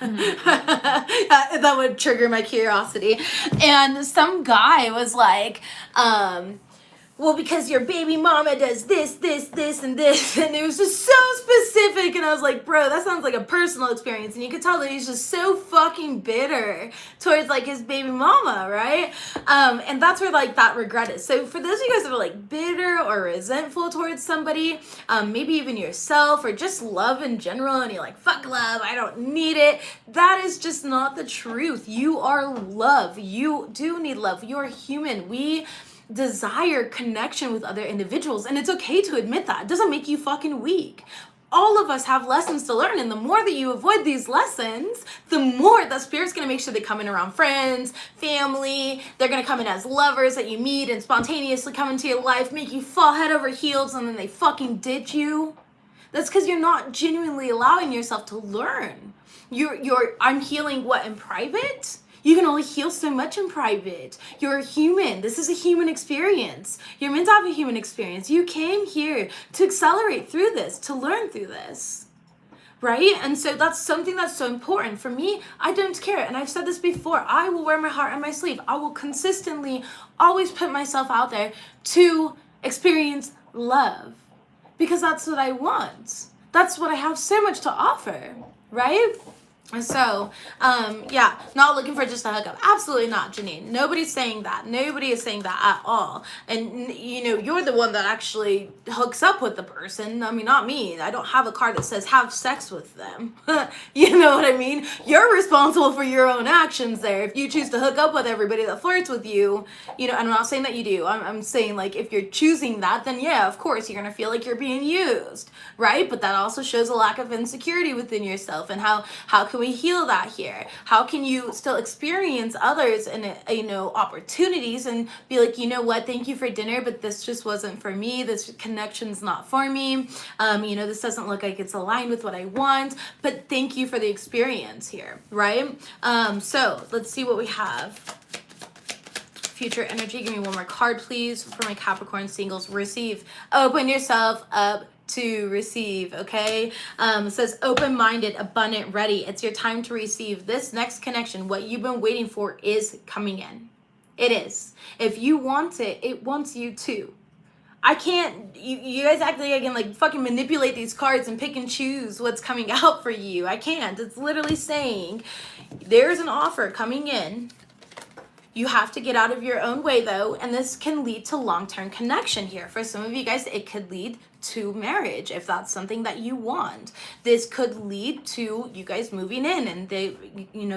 That would trigger my curiosity. And some guy was like, well, because your baby mama does this, and this. And it was just so specific. And I was like, bro, that sounds like a personal experience. And you could tell that he's just so fucking bitter towards his baby mama, right? And that's where that regret is. So for those of you guys that are bitter or resentful towards somebody, maybe even yourself or just love in general, and you're fuck love, I don't need it. That is just not the truth. You are love. You do need love. You're human. We desire connection with other individuals, and it's okay to admit that. It doesn't make you fucking weak. All of us have lessons to learn, and the more that you avoid these lessons, the more that Spirit's gonna make sure they come in around friends, family. They're gonna come in as lovers that you meet and spontaneously come into your life, make you fall head over heels, and then they fucking ditch you. That's because you're not genuinely allowing yourself to learn. I'm healing what in private? You can only heal so much in private. You're a human. This is a human experience. You're meant to have a human experience. You came here to accelerate through this, to learn through this, right? And so that's something that's so important. For me, I don't care. And I've said this before. I will wear my heart on my sleeve. I will consistently always put myself out there to experience love because that's what I want. That's what I have so much to offer, right? So, not looking for just a hookup. Absolutely not, Janine. Nobody's saying that. Nobody is saying that at all. And, you're the one that actually hooks up with the person. I mean, not me. I don't have a card that says have sex with them. You know what I mean? You're responsible for your own actions there. If you choose to hook up with everybody that flirts with you, and I'm not saying that you do. I'm saying, if you're choosing that, then yeah, of course, you're going to feel like you're being used, right? But that also shows a lack of insecurity within yourself. And how can we heal that here? How can you still experience others and opportunities and be like, you know what, thank you for dinner, but this just wasn't for me. This connection's not for me. This doesn't look like it's aligned with what I want, but thank you for the experience here, right? So let's see what we have. Future energy. Give me one more card, please, for my Capricorn singles. Receive. Open yourself up to receive, okay? It says open-minded, abundant, ready. It's your time to receive this next connection. What you've been waiting for is coming in. It is. If you want it, it wants you too. I can't, you guys act like I can fucking manipulate these cards and pick and choose what's coming out for you. I can't. It's literally saying there's an offer coming in You have to get out of your own way though, and this can lead to long-term connection here. For some of you guys, it could lead to marriage if that's something that you want. This could lead to you guys moving in and the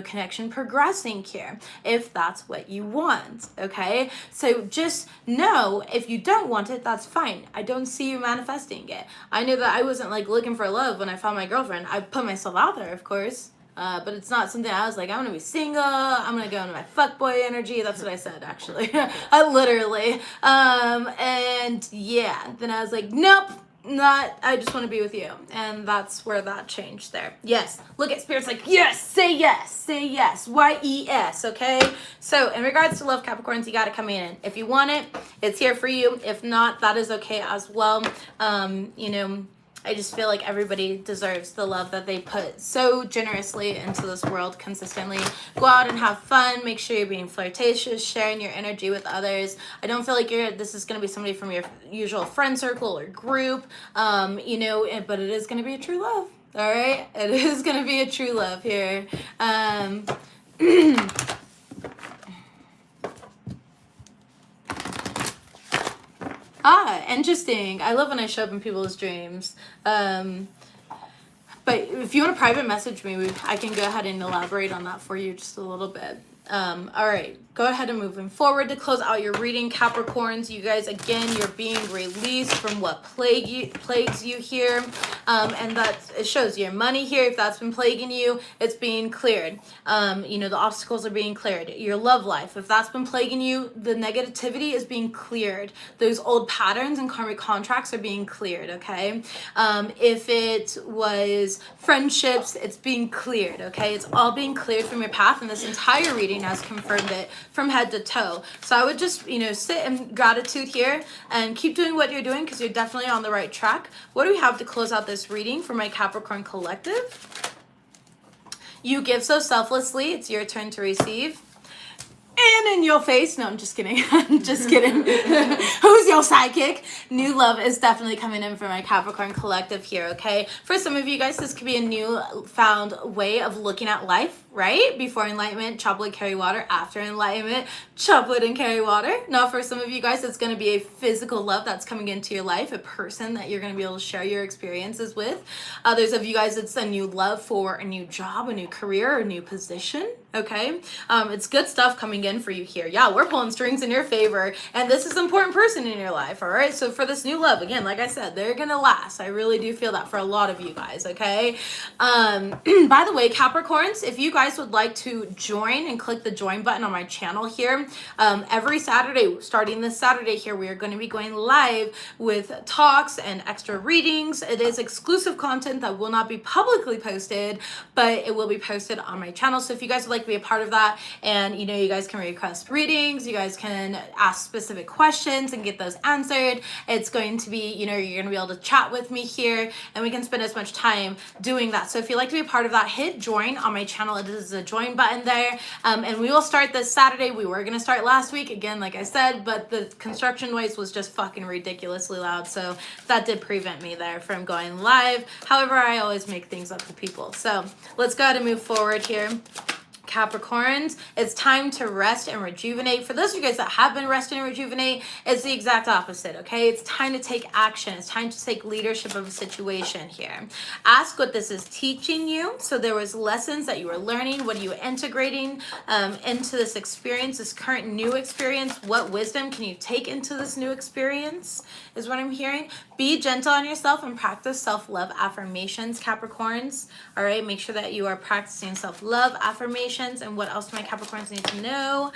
connection progressing here if that's what you want. Okay, so just know if you don't want it, that's fine. I don't see you manifesting it. I knew that I wasn't like looking for love when I found my girlfriend. I put myself out there, of course. But it's not something I was like, I'm gonna be single, I'm gonna go into my fuckboy energy. That's what I said, actually. I literally. And yeah, then I was like, nope, I just want to be with you. And that's where that changed there. Yes, look at Spirit's like, yes, say yes, YES, okay? So in regards to love, Capricorns, you gotta come in. If you want it, it's here for you. If not, that is okay as well. I just feel like everybody deserves the love that they put so generously into this world consistently. Go out and have fun. Make sure you're being flirtatious, sharing your energy with others. I don't feel like this is going to be somebody from your usual friend circle or group, but it is going to be a true love. All right? It is going to be a true love here. Interesting. I love when I show up in people's dreams. But if you want to private message me, I can go ahead and elaborate on that for you just a little bit. All right, go ahead and moving forward to close out your reading, Capricorns. You guys, again, you're being released from what plagues you here. And it shows your money here. If that's been plaguing you, it's being cleared. The obstacles are being cleared. Your love life, if that's been plaguing you, the negativity is being cleared. Those old patterns and karmic contracts are being cleared, okay? If it was friendships, it's being cleared, okay? It's all being cleared from your path, and this entire reading has confirmed it from head to toe. So I would just, sit in gratitude here and keep doing what you're doing because you're definitely on the right track. What do we have to close out this reading for my Capricorn collective? You give so selflessly. It's your turn to receive. And in your face. No, I'm just kidding. I'm just kidding. Who's your sidekick? New love is definitely coming in for my Capricorn collective here, okay? For some of you guys, this could be a new found way of looking at life, right? Before enlightenment, chop wood, carry water. After enlightenment, chop wood and carry water. Now, for some of you guys, it's going to be a physical love that's coming into your life, a person that you're going to be able to share your experiences with. Others of you guys, it's a new love for a new job, a new career, a new position, okay? It's good stuff coming in for you here. Yeah, we're pulling strings in your favor, and this is an important person in your life, all right? So for this new love, again, like I said, they're gonna last. I really do feel that for a lot of you guys, okay? By the way, Capricorns, if you guys would like to join and click the join button on my channel here, every Saturday, starting this Saturday here, we are going to be going live with talks and extra readings. It is exclusive content that will not be publicly posted, but it will be posted on my channel. So if you guys would like to be a part of that, and you guys can request readings, you guys can ask specific questions and get those answered. It's going to be, you're going to be able to chat with me here, and we can spend as much time doing that. So if you'd like to be a part of that, hit join on my channel. It is a join button there. And we will start this Saturday. We were going to start last week, again, like I said, but the construction noise was just fucking ridiculously loud. So that did prevent me there from going live. However, I always make things up for people. So let's go ahead and move forward here. Capricorns, it's time to rest and rejuvenate. For those of you guys that have been resting and rejuvenate, it's the exact opposite, okay? It's time to take action. It's time to take leadership of a situation here. Ask what this is teaching you. So there was lessons that you were learning. What are you integrating into this experience, this current new experience? What wisdom can you take into this new experience is what I'm hearing. Be gentle on yourself and practice self-love affirmations, Capricorns. All right, make sure that you are practicing self-love affirmations. And what else do my Capricorns need to know?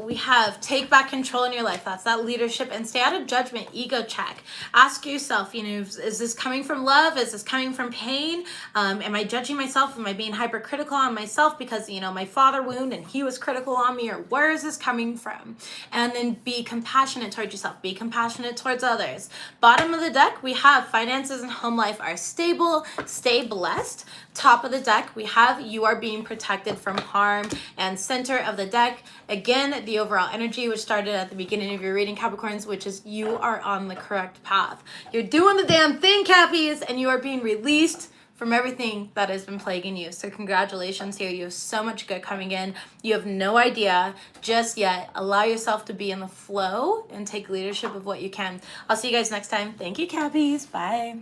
We have take back control in your life. That's that leadership, and stay out of judgment, ego check. Ask yourself, is this coming from love? Is this coming from pain? Am I judging myself? Am I being hypercritical on myself because, my father wound and he was critical on me, or where is this coming from? And then be compassionate towards yourself. Be compassionate towards others. Bottom of the deck, we have finances and home life are stable. Stay blessed. Top of the deck, we have you are being protected from harm. And center of the deck, again, the overall energy, which started at the beginning of your reading, Capricorns, which is you are on the correct path. You're doing the damn thing, Cappies, and you are being released from everything that has been plaguing you. So congratulations here. You have so much good coming in. You have no idea just yet. Allow yourself to be in the flow and take leadership of what you can. I'll see you guys next time. Thank you, Cappies. Bye.